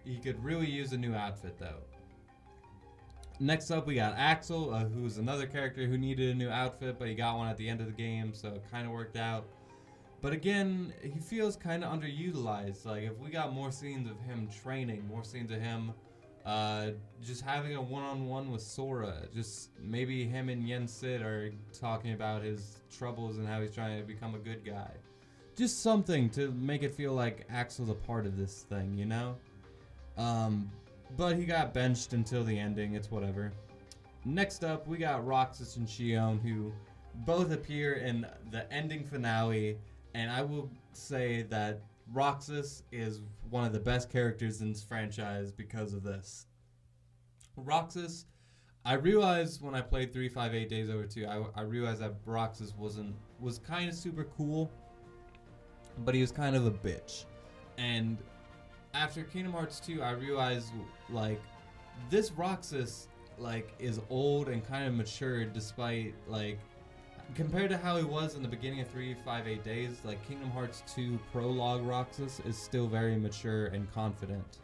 [SPEAKER 1] He could really use a new outfit though. Next up, we got Axel, who's another character who needed a new outfit, but he got one at the end of the game, so it kind of worked out. But again, he feels kind of underutilized. Like, if we got more scenes of him training, more scenes of him just having a one-on-one with Sora, just maybe him and Yen Sid are talking about his troubles and how he's trying to become a good guy. Just something to make it feel like Axel's a part of this thing, you know? But he got benched until the ending, it's whatever. Next up, we got Roxas and Xion, who both appear in the ending finale, and I will say that Roxas is one of the best characters in this franchise because of this. Roxas, I realized when I played 358 Days Over 2, I realized that Roxas was kind of super cool, but he was kind of a bitch. And after Kingdom Hearts 2, I realized, like, this Roxas, like, is old and kind of matured despite, like, compared to how he was in the beginning of 358 Days, like, Kingdom Hearts 2 Prologue Roxas is still very mature and confident.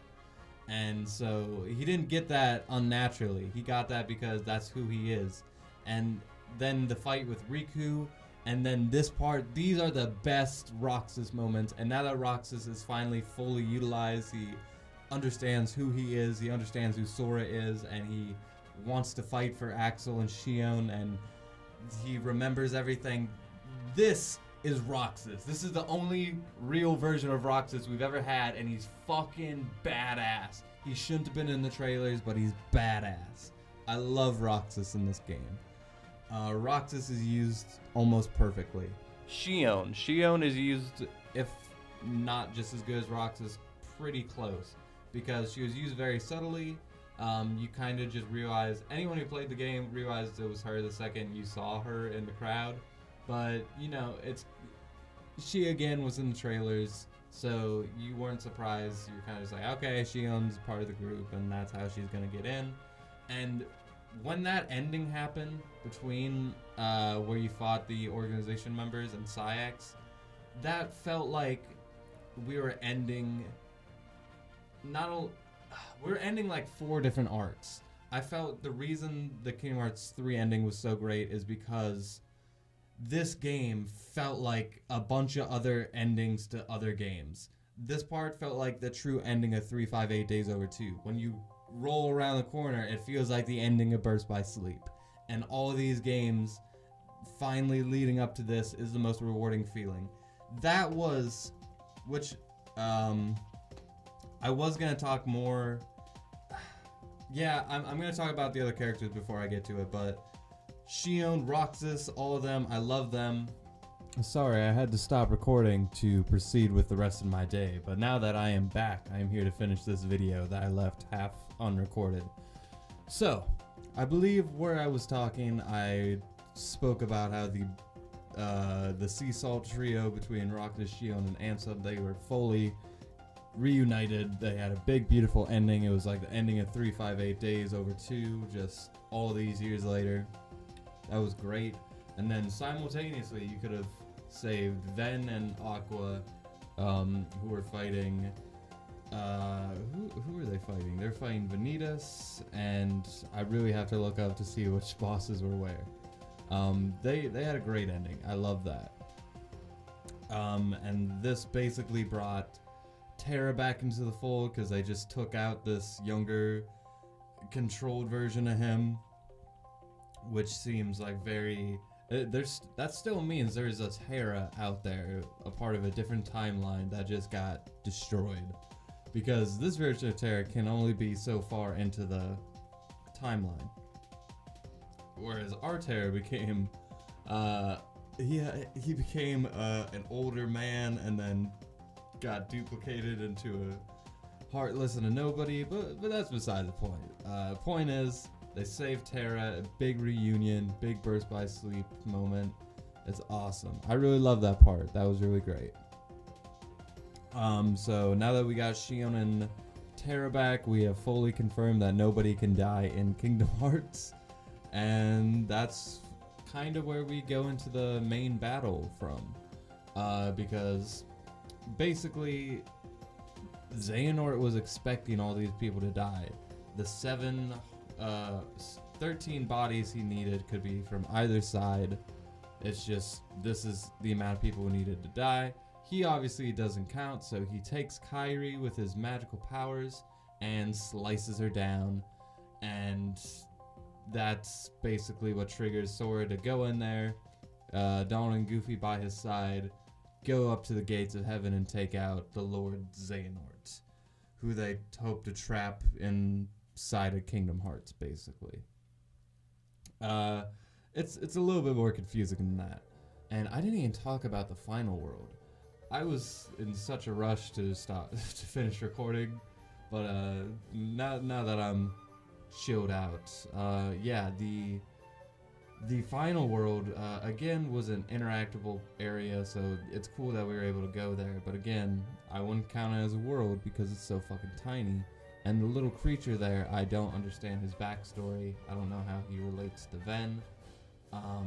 [SPEAKER 1] And so he didn't get that unnaturally. He got that because that's who he is. And then the fight with Riku, and then this part, these are the best Roxas moments. And now that Roxas is finally fully utilized, he understands who he is, he understands who Sora is, and he wants to fight for Axel and Xion, and he remembers everything. This is Roxas. This is the only real version of Roxas we've ever had, and he's fucking badass. He shouldn't have been in the trailers, but he's badass. I love Roxas in this game. Roxas is used almost perfectly. Xion is used, if not just as good as Roxas, pretty close, because she was used very subtly. You kind of just realize, anyone who played the game realized it was her the second you saw her in the crowd. But, you know, she again was in the trailers, so you weren't surprised. You were kind of just like, okay, Xion's part of the group, and that's how she's going to get in. And when that ending happened between where you fought the organization members and Sayax, that felt like we were ending we're ending like 4 different arcs. I felt the reason the Kingdom Hearts 3 ending was so great is because this game felt like a bunch of other endings to other games. This part felt like the true ending of 358 Days Over 2. When you roll around the corner, it feels like the ending of Burst by Sleep. And all of these games finally leading up to this is the most rewarding feeling. That was, which, I was going to talk more. Yeah, I'm going to talk about the other characters before I get to it, but Xion, Roxas, all of them, I love them. Sorry, I had to stop recording to proceed with the rest of my day, but now that I am back, I am here to finish this video that I left half unrecorded. So, I believe where I was talking, I spoke about how the Sea Salt trio between Roxas, Xion, and Ansem, they were fully reunited. They had a big, beautiful ending. It was like the ending of 358 Days Over 2, just all these years later. That was great. And then simultaneously, you could have saved Ven and Aqua, who were fighting. Who are they fighting? They're fighting Vanitas, and I really have to look up to see which bosses were where. They had a great ending. I love that. And this basically brought Terra back into the fold because they just took out this younger, controlled version of him, which seems like very. That still means there's a Terra out there, a part of a different timeline that just got destroyed, because this version of Terra can only be so far into the timeline, whereas our Terra became, he became an older man and then got duplicated into a heartless and a nobody, but that's beside the point. Point is, they saved Terra, a big reunion, big Burst by Sleep moment. It's awesome. I really love that part. That was really great. So now that we got Xion and Terra back, we have fully confirmed that nobody can die in Kingdom Hearts. And that's kind of where we go into the main battle from, because basically Xehanort was expecting all these people to die. The 13 bodies he needed could be from either side. It's just, this is the amount of people who needed to die. He obviously doesn't count, so he takes Kairi with his magical powers and slices her down, and that's basically what triggers Sora to go in there. Donald and Goofy by his side go up to the gates of heaven and take out the Lord Xehanort, who they hope to trap inside of Kingdom Hearts, basically. It's a little bit more confusing than that. And I didn't even talk about the final world. I was in such a rush to finish recording, but now that I'm chilled out, yeah, the final world again was an interactable area, so it's cool that we were able to go there. But again, I wouldn't count it as a world because it's so fucking tiny. And the little creature there, I don't understand his backstory. I don't know how he relates to Ven. I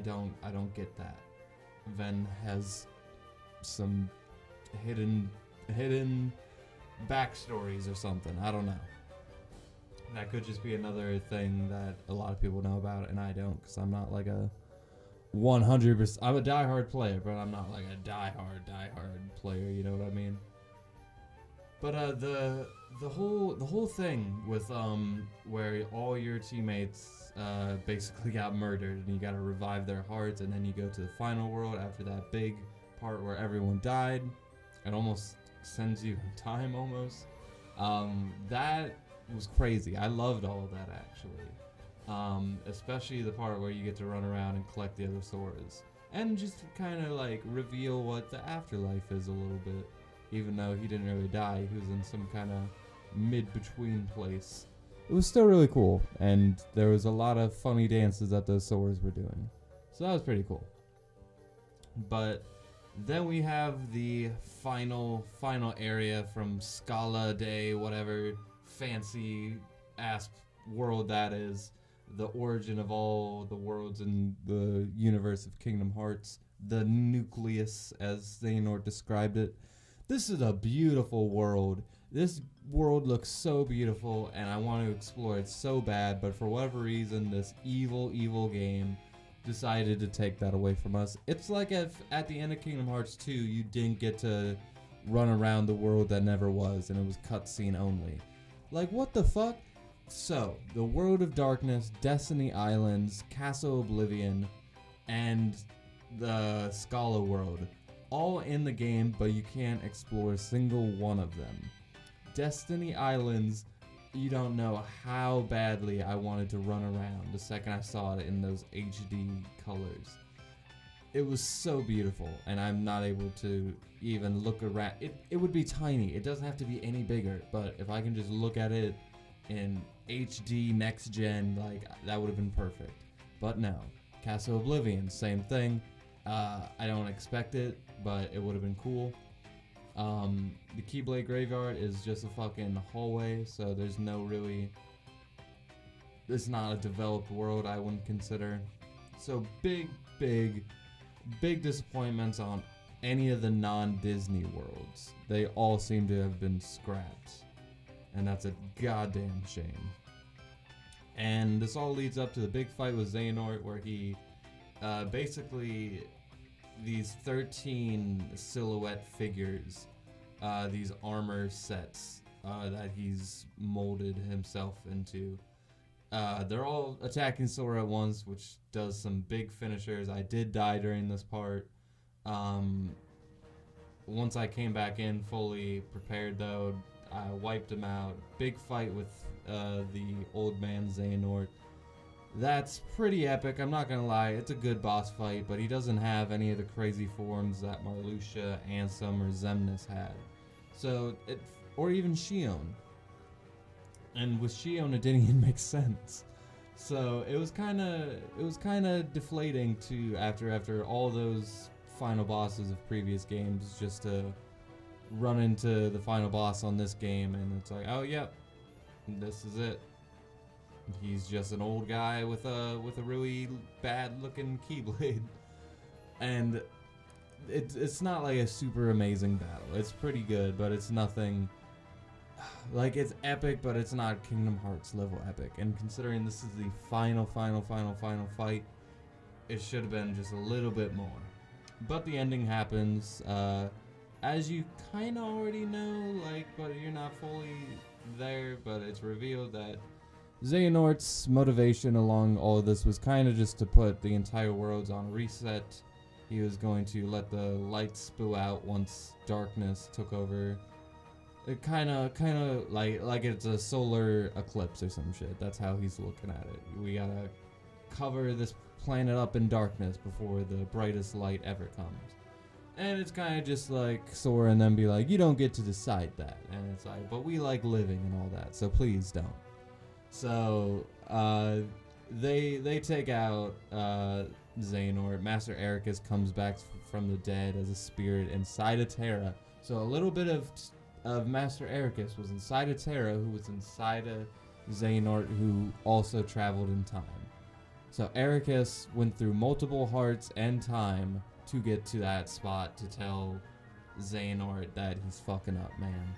[SPEAKER 1] don't get that. Ven has some hidden backstories or something. I don't know. That could just be another thing that a lot of people know about and I don't, because I'm not like a 100%. I'm a diehard player, but I'm not like a diehard player. You know what I mean? But the whole thing with where all your teammates basically got murdered and you gotta revive their hearts, and then you go to the final world after that big part where everyone died. It almost sends you in time almost. That was crazy. I loved all of that actually. Especially the part where you get to run around and collect the other swords and just kind of like reveal what the afterlife is a little bit. Even though he didn't really die, he was in some kind of mid-between place. It was still really cool, and there was a lot of funny dances that those swords were doing. So that was pretty cool. But then we have the final area from Scala Day, whatever fancy-ass world that is. The origin of all the worlds in the universe of Kingdom Hearts. The nucleus, as Xehanort described it. This is a beautiful world. This world looks so beautiful, and I want to explore it so bad, but for whatever reason, this evil game decided to take that away from us. It's like if at the end of Kingdom Hearts 2, you didn't get to run around the world that never was, and it was cutscene only. Like, what the fuck? So, the World of Darkness, Destiny Islands, Castle Oblivion, and the Scala World. All in the game, but you can't explore a single one of them. Destiny Islands, you don't know how badly I wanted to run around the second I saw it in those HD colors. It was so beautiful, and I'm not able to even look around. It would be tiny. It doesn't have to be any bigger, but if I can just look at it in HD next gen, like, that would have been perfect. But no. Castle Oblivion, same thing. I don't expect it, but it would have been cool. The Keyblade Graveyard is just a fucking hallway, so there's no really... It's not a developed world, I wouldn't consider. So big disappointments on any of the non-Disney worlds. They all seem to have been scrapped. And that's a goddamn shame. And this all leads up to the big fight with Xehanort, where he basically... These 13 silhouette figures, these armor sets that he's molded himself into. They're all attacking Sora at once, which does some big finishers. I did die during this part. Once I came back in fully prepared though, I wiped him out. Big fight with the old man Xehanort. That's pretty epic, I'm not gonna lie. It's a good boss fight, but he doesn't have any of the crazy forms that Marluxia, Ansem, or Xemnas had. So, or even Xion. And with Xion, it didn't even make sense. So it was kind of deflating to after all those final bosses of previous games, just to run into the final boss on this game, and it's like, oh yep, this is it. he's just an old guy with a really bad looking keyblade, and it's not like a super amazing battle. It's pretty good, but it's nothing like it's epic, but it's not Kingdom Hearts level epic. And considering this is the final fight, it should have been just a little bit more. But the ending happens, as you kind of already know, like, but you're not fully there. But it's revealed that Xehanort's motivation along all of this was kind of just to put the entire world on reset. He was going to let the light spill out once darkness took over. It kind of like it's a solar eclipse or some shit. That's how he's looking at it. We gotta cover this planet up in darkness before the brightest light ever comes. And it's kind of just like Sora and them be like, you don't get to decide that. And it's like, but we like living and all that, so please don't. So they take out Xehanort. Master Ericus comes back from the dead as a spirit inside of Terra. So a little bit of Master Ericus was inside of Terra, who was inside of Xehanort, who also traveled in time. So Ericus went through multiple hearts and time to get to that spot to tell Xehanort that he's fucking up, man.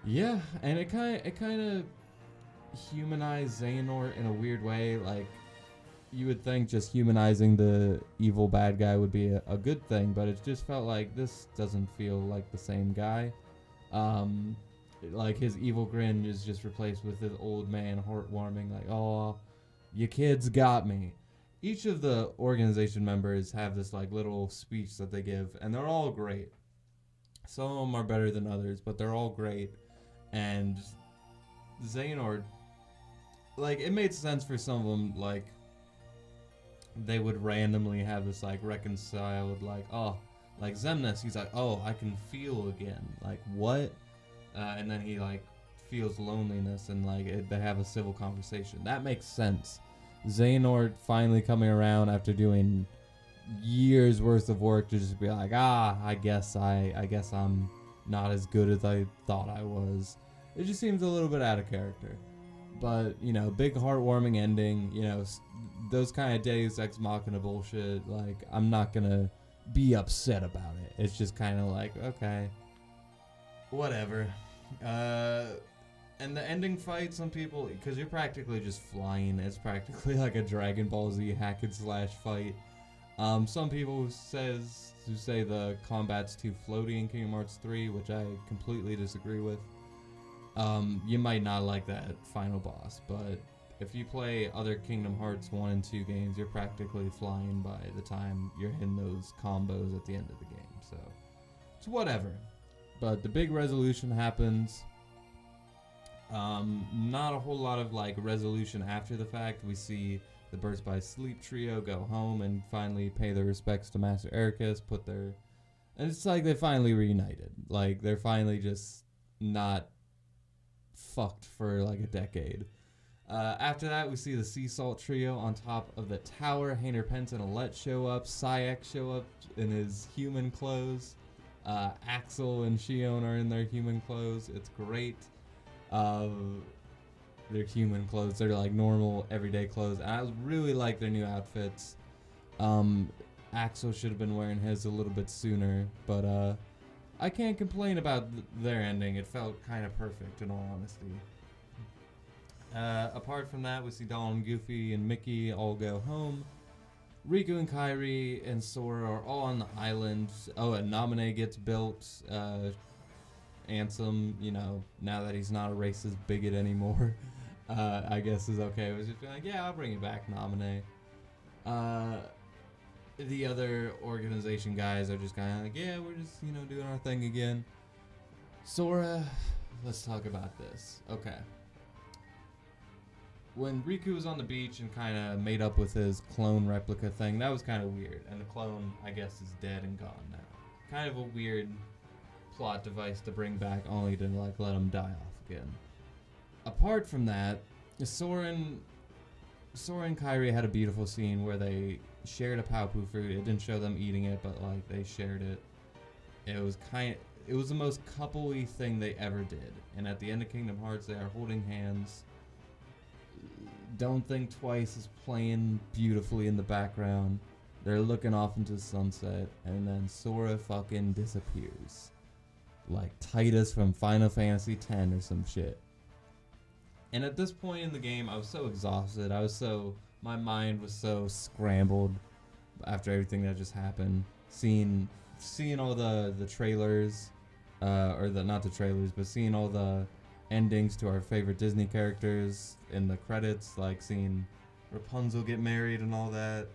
[SPEAKER 1] Yeah, and it kind of humanized Xehanort in a weird way. Like, you would think just humanizing the evil bad guy would be a good thing, but it just felt like this doesn't feel like the same guy. Like, his evil grin is just replaced with his old man heartwarming, like, oh, you kids got me. Each of the organization members have this like little speech that they give, and they're all great. Some of them are better than others, but they're all great. And Xehanort, like, it made sense for some of them, like, they would randomly have this like reconciled, like, oh, like Xemnas, he's like, oh, I can feel again. Like, what? And then he like feels loneliness, and like they have a civil conversation. That makes sense. Xehanort finally coming around after doing years worth of work to just be like, I guess I'm not as good as I thought I was. It just seems a little bit out of character. But, you know, big heartwarming ending, you know, those kind of Deus Ex Machina bullshit, like, I'm not gonna be upset about it. It's just kind of like, okay, whatever. And the ending fight, some people, because you're practically just flying, it's practically like a Dragon Ball Z hack and slash fight. Some people who say the combat's too floaty in Kingdom Hearts 3, which I completely disagree with. You might not like that final boss, but if you play other Kingdom Hearts 1 and 2 games, you're practically flying by the time you're hitting those combos at the end of the game, so it's whatever. But the big resolution happens. Not a whole lot of like resolution after the fact. We see the Birth by Sleep trio go home and finally pay their respects to Master Ericus, and it's like they finally reunited. Like, they're finally just not fucked for like a decade. After that, we see the Sea Salt trio on top of the tower. Hayner Pence and Alette show up. Sayak show up in his human clothes. Axel and Shion are in their human clothes. It's great. They're human clothes. They're like normal, everyday clothes. And I really like their new outfits. Axel should have been wearing his a little bit sooner, but I can't complain about their ending. It felt kind of perfect, in all honesty. Apart from that, we see Donald and Goofy and Mickey all go home. Riku and Kairi and Sora are all on the island. Oh, and Naminé gets built. Ansem, you know, now that he's not a racist bigot anymore, I guess is okay. It was just like, yeah, I'll bring you back, Naminé. The other organization guys are just kind of like, yeah, we're just, you know, doing our thing again. Sora, let's talk about this. Okay. When Riku was on the beach and kind of made up with his clone replica thing, that was kind of weird. And the clone, I guess, is dead and gone now. Kind of a weird plot device to bring back, only to like let him die off again. Apart from that, Sora and Kairi had a beautiful scene where they shared a Paopu fruit. It didn't show them eating it, but like they shared it. It was the most couple-y thing they ever did. And at the end of Kingdom Hearts, they are holding hands. Don't Think Twice is playing beautifully in the background. They're looking off into the sunset, and then Sora fucking disappears. Like Titus from Final Fantasy X or some shit. And at this point in the game, I was so exhausted. My mind was so scrambled after everything that just happened. Seeing all the trailers, not the trailers, but seeing all the endings to our favorite Disney characters in the credits, like seeing Rapunzel get married and all that.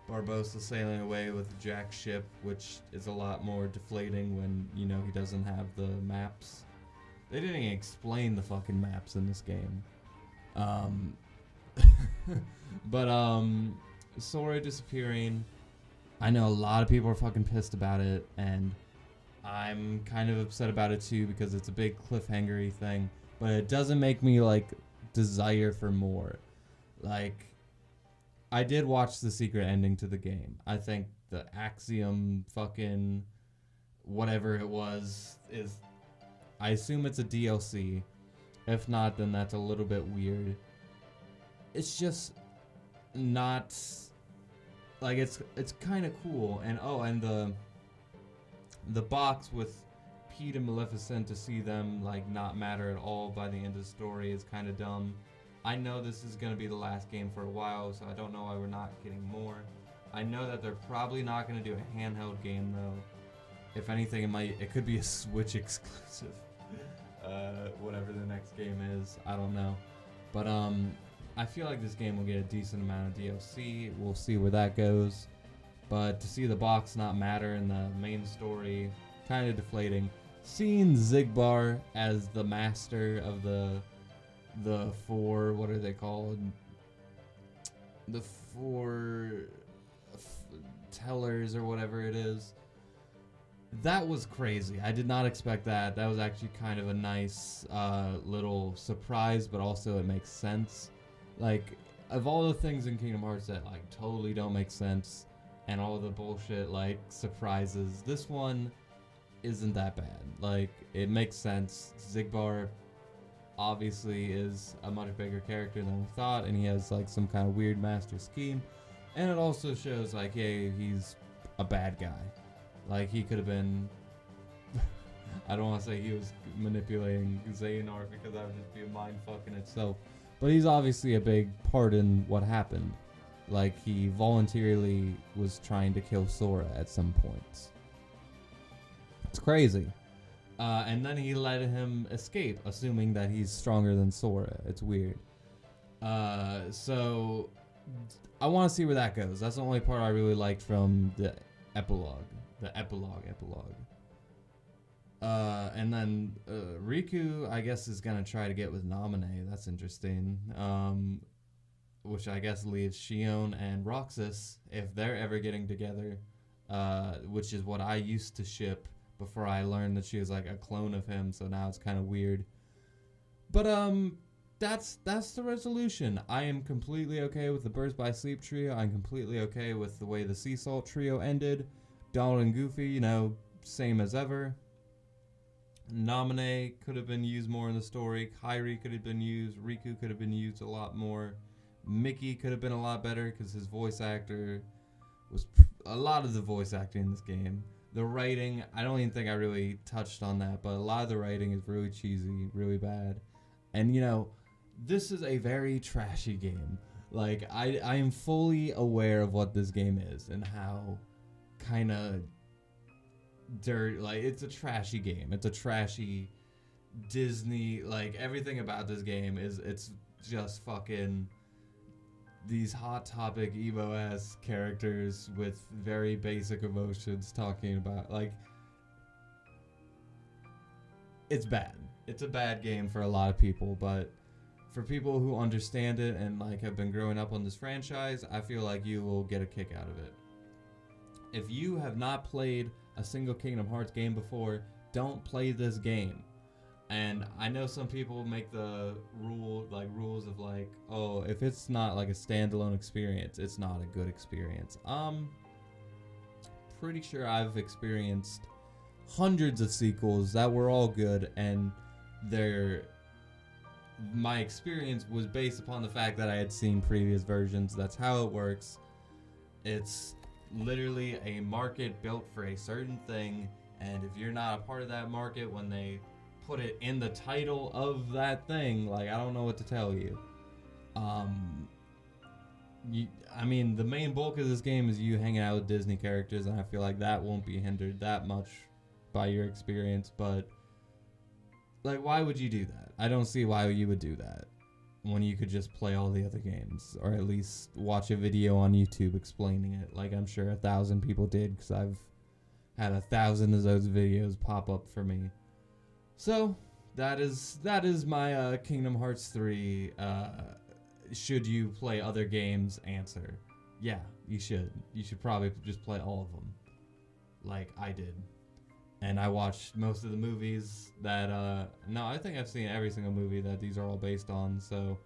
[SPEAKER 1] Barbossa sailing away with Jack's ship, which is a lot more deflating when, he doesn't have the maps. They didn't even explain the fucking maps in this game. But Sora disappearing, I know a lot of people are fucking pissed about it, and I'm kind of upset about it too, because it's a big cliffhanger-y thing, but it doesn't make me, desire for more. I did watch the secret ending to the game. I think the Axiom fucking whatever it was is... I assume it's a DLC. If not, then that's a little bit weird. It's just not... it's kind of cool. And the box with Pete and Maleficent, to see them, not matter at all by the end of the story is kind of dumb. I know this is going to be the last game for a while, so I don't know why we're not getting more. I know that they're probably not going to do a handheld game, though. If anything, it could be a Switch exclusive. Whatever the next game is, I don't know. But I feel like this game will get a decent amount of DLC. We'll see where that goes. But to see the box not matter in the main story, kind of deflating. Seeing Zigbar as the master of the four, what are they called? The four tellers or whatever it is. That was crazy. I did not expect that. That was actually kind of a nice little surprise, but also it makes sense. Of all the things in Kingdom Hearts that totally don't make sense, and all the bullshit surprises, this one isn't that bad. It makes sense. Zigbar obviously is a much bigger character than we thought, and he has some kind of weird master scheme, and it also shows hey, he's a bad guy. He could have been I don't want to say he was manipulating Xehanort, because that would just be a mindfuck in itself, but he's obviously a big part in what happened. He voluntarily was trying to kill Sora at some points. It's crazy. And then he let him escape, assuming that he's stronger than Sora. It's weird. So I want to see where that goes. That's the only part I really liked from the epilogue. The epilogue. And then Riku, I guess, is going to try to get with Naminé. That's interesting. Which I guess leaves Shion and Roxas, if they're ever getting together, which is what I used to ship before I learned that she was a clone of him, so now it's kind of weird. But that's the resolution. I am completely okay with the Birds by Sleep trio. I'm completely okay with the way the Sea Salt trio ended. Donald and Goofy, same as ever. Naminé could have been used more in the story. Kairi could have been used. Riku could have been used a lot more. Mickey could have been a lot better, because his voice actor was a lot of the voice acting in this game. The writing, I don't even think I really touched on that, but a lot of the writing is really cheesy, really bad. And, this is a very trashy game. I am fully aware of what this game is and how kind of dirty, it's a trashy game. It's a trashy Disney, everything about this game it's just fucking these Hot Topic emo-ass characters with very basic emotions talking about, it's bad. It's a bad game for a lot of people, but for people who understand it and have been growing up on this franchise, I feel like you will get a kick out of it. If you have not played a single Kingdom Hearts game before, don't play this game. And I know some people make the rules of oh, if it's not a standalone experience, it's not a good experience. Pretty sure I've experienced hundreds of sequels that were all good, and they're my experience was based upon the fact that I had seen previous versions. That's how it works. It's literally a market built for a certain thing, and if you're not a part of that market when they put it in the title of that thing, like, I don't know what to tell you. I mean, the main bulk of this game is you hanging out with Disney characters, and I feel like that won't be hindered that much by your experience, but, like, why would you do that? I don't see why you would do that when you could just play all the other games, or at least watch a video on YouTube explaining it, like I'm sure 1,000 people did, because I've had 1,000 of those videos pop up for me. So, that is my Kingdom Hearts 3, should you play other games answer. Yeah, you should. You should probably just play all of them, like I did. And I watched most of the movies that, no, I think I've seen every single movie that these are all based on, so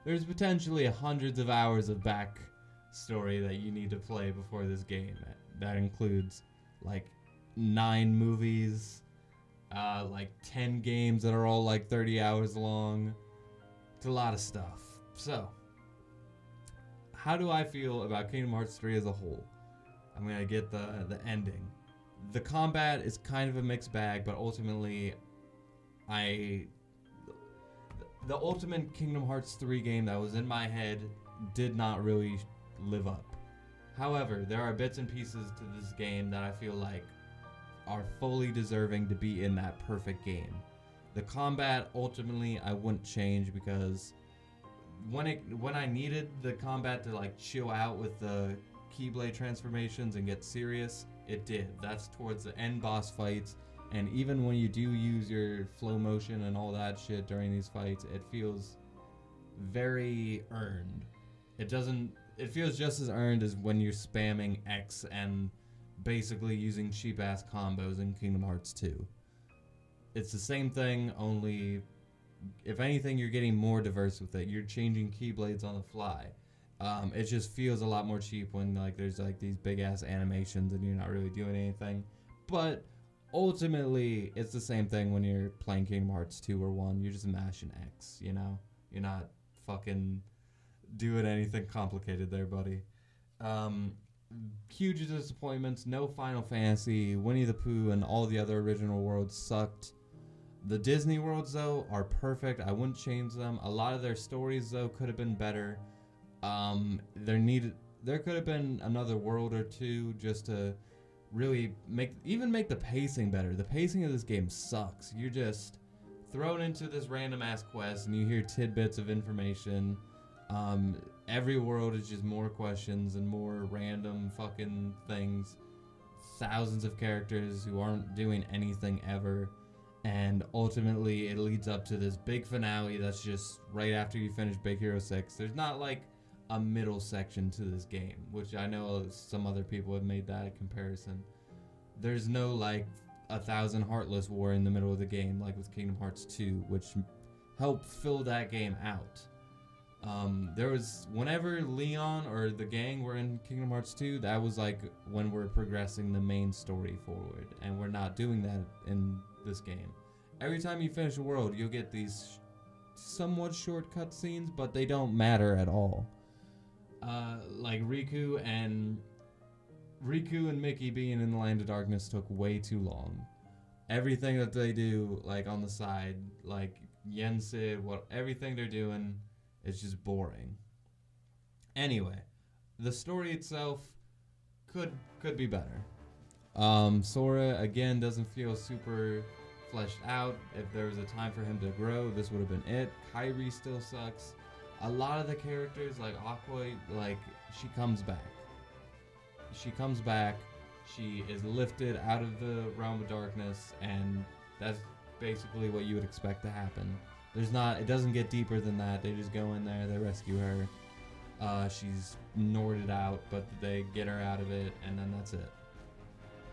[SPEAKER 1] there's potentially hundreds of hours of back story that you need to play before this game. That includes, like, 9 movies, like 10 games that are all like 30 hours long. It's a lot of stuff. So, how do I feel about Kingdom Hearts 3 as a whole? I'm gonna get the ending. The combat is kind of a mixed bag, but ultimately, the ultimate Kingdom Hearts 3 game that was in my head did not really live up. However, there are bits and pieces to this game that I feel like are fully deserving to be in that perfect game. The combat, ultimately, I wouldn't change, because when I needed the combat to, like, chill out with the Keyblade transformations and get serious, it did. That's towards the end boss fights, and even when you do use your flow motion and all that shit during these fights, it feels very earned. It feels just as earned as when you're spamming X and basically using cheap ass combos in Kingdom Hearts 2. It's the same thing, only if anything you're getting more diverse with it. You're changing Keyblades on the fly. It just feels a lot more cheap when, like, there's, like, these big ass animations and you're not really doing anything. But ultimately, it's the same thing when you're playing Kingdom Hearts 2 or 1. You're just mashing X, you know? You're not fucking doing anything complicated there, buddy. Huge disappointments. No Final Fantasy. Winnie the Pooh and all the other original worlds sucked. The Disney worlds, though, are perfect. I wouldn't change them. A lot of their stories, though, could have been better. There could have been another world or two just to really make the pacing better. The pacing of this game sucks. You're just thrown into this random ass quest and you hear tidbits of information. Every world is just more questions and more random fucking things. Thousands of characters who aren't doing anything ever. And ultimately it leads up to this big finale that's just right after you finish Big Hero 6. There's not like a middle section to this game, which I know some other people have made that a comparison. There's no like 1,000 Heartless War in the middle of the game like with Kingdom Hearts 2, which helped fill that game out. There was, whenever Leon or the gang were in Kingdom Hearts 2, that was like when we're progressing the main story forward, and we're not doing that in this game. Every time you finish a world, you'll get these somewhat short cutscenes, but they don't matter at all. Like Riku and Mickey being in the Land of Darkness took way too long. Everything that they do, like on the side, like Yen Sid, everything they're doing, is just boring. Anyway, the story itself could be better. Sora again doesn't feel super fleshed out. If there was a time for him to grow, this would have been it. Kairi still sucks. A lot of the characters, like Aqua, like, she comes back. She is lifted out of the realm of darkness, and that's basically what you would expect to happen. It doesn't get deeper than that. They just go in there, they rescue her. She's Norded out, but they get her out of it, and then that's it.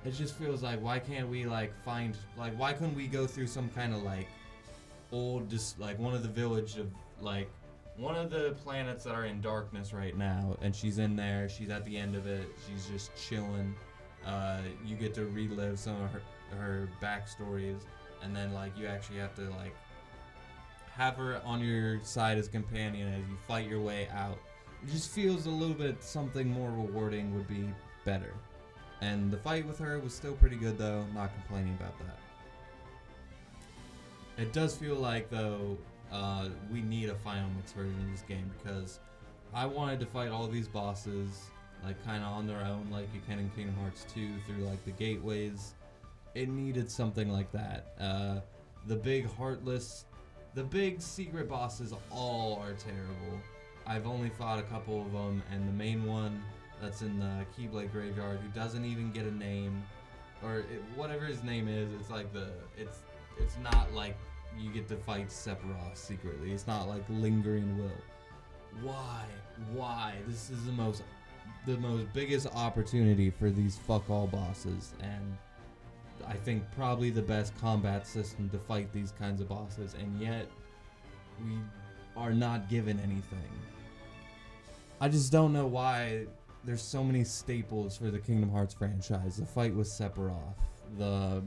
[SPEAKER 1] It just feels like, why can't we, like, why couldn't we go through some kind of, like, old, like, one of the village of, like, one of the planets that are in darkness right now, and she's in there, she's at the end of it, she's just chilling. You get to relive some of her backstories, and then, like, you actually have to, like, have her on your side as companion as you fight your way out. It just feels a little bit something more rewarding would be better. And the fight with her was still pretty good though, not complaining about that. It does feel like though we need a final mix version of this game because I wanted to fight all these bosses like kind of on their own like you can in Kingdom Hearts 2 through like the gateways. It needed something like that. The big heartless, the big secret bosses all are terrible. I've only fought a couple of them, and the main one that's in the Keyblade Graveyard who doesn't even get a name, or whatever his name is, it's like it's not like you get to fight Sephiroth secretly. It's not like Lingering Will. Why? This is the most biggest opportunity for these fuck all bosses, and I think probably the best combat system to fight these kinds of bosses, and yet we are not given anything. I just don't know why there's so many staples for the Kingdom Hearts franchise. The fight with Sephiroth, the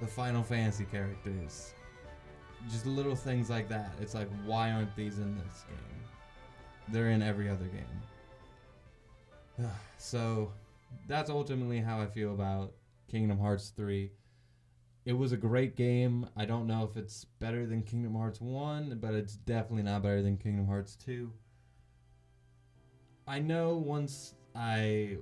[SPEAKER 1] Final Fantasy characters, just little things like that. It's like, why aren't these in this game? They're in every other game. So that's ultimately how I feel about Kingdom Hearts 3. It was a great game. I don't know if it's better than Kingdom Hearts 1, but it's definitely not better than Kingdom Hearts 2. I know once I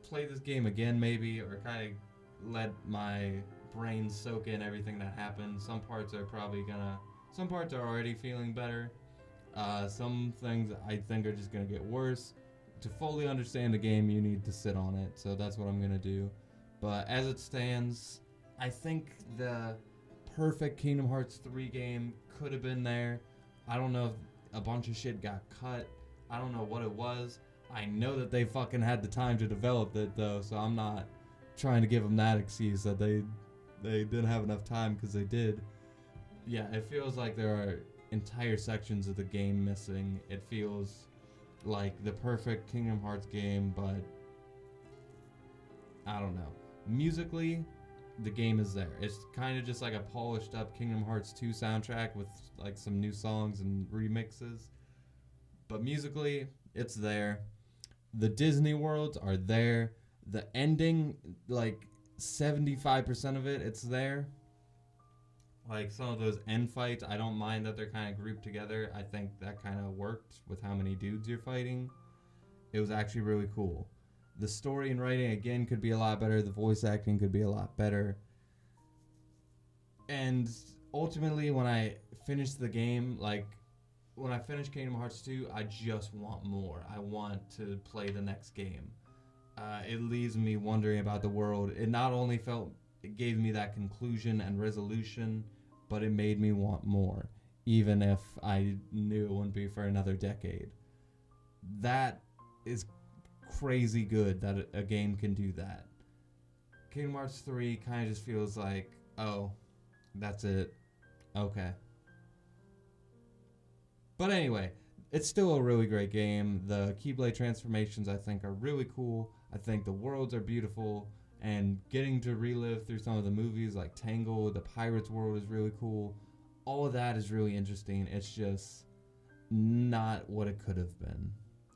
[SPEAKER 1] play this game again maybe, or kind of let my brain soak in everything that happened, some parts are already feeling better. Some things I think are just going to get worse. To fully understand the game, you need to sit on it, so that's what I'm going to do. But as it stands, I think the perfect Kingdom Hearts 3 game could have been there. I don't know if a bunch of shit got cut. I don't know what it was. I know that they fucking had the time to develop it, though, so I'm not trying to give them that excuse that they didn't have enough time, because they did. Yeah, it feels like there are entire sections of the game missing. It feels like the perfect Kingdom Hearts game, but I don't know. Musically, the game is there. It's kind of just like a polished up Kingdom Hearts 2 soundtrack with like some new songs and remixes. But musically, it's there. The Disney worlds are there. The ending, like 75% of it, it's there. Like some of those end fights, I don't mind that they're kind of grouped together. I think that kind of worked with how many dudes you're fighting. It was actually really cool. The story and writing, again, could be a lot better. The voice acting could be a lot better. And ultimately, when I finished the game, like, when I finished Kingdom Hearts 2, I just want more. I want to play the next game. It leaves me wondering about the world. It not only it gave me that conclusion and resolution, but it made me want more, even if I knew it wouldn't be for another decade. That is crazy good that a game can do that. Kingdom Hearts 3 kind of just feels like, oh, that's it. Okay. But anyway, it's still a really great game. The Keyblade transformations, I think, are really cool. I think the worlds are beautiful. And getting to relive through some of the movies like Tangled, the Pirates world is really cool. All of that is really interesting. It's just not what it could have been,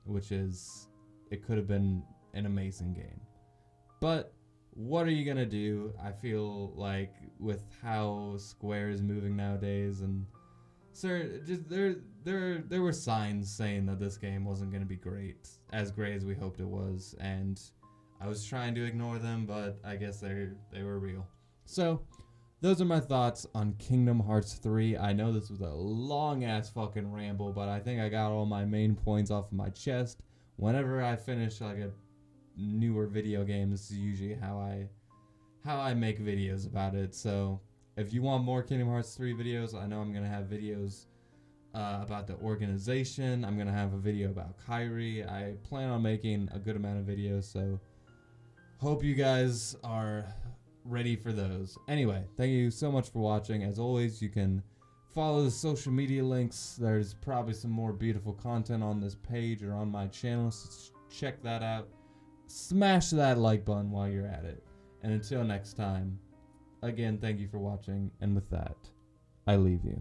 [SPEAKER 1] which is, it could have been an amazing game. But what are you going to do? I feel like with how Square is moving nowadays, and just there were signs saying that this game wasn't going to be as great as we hoped it was, and I was trying to ignore them, but I guess they were real. So, those are my thoughts on Kingdom Hearts 3. I know this was a long-ass fucking ramble, but I think I got all my main points off of my chest. Whenever I finish like a newer video game, this is usually how I make videos about it. So, if you want more Kingdom Hearts 3 videos, I know I'm going to have videos about the organization. I'm going to have a video about Kairi. I plan on making a good amount of videos, so hope you guys are ready for those. Anyway, thank you so much for watching. As always, you can follow the social media links. There's probably some more beautiful content on this page or on my channel, so check that out. Smash that like button while you're at it. And until next time, again, thank you for watching, and with that, I leave you.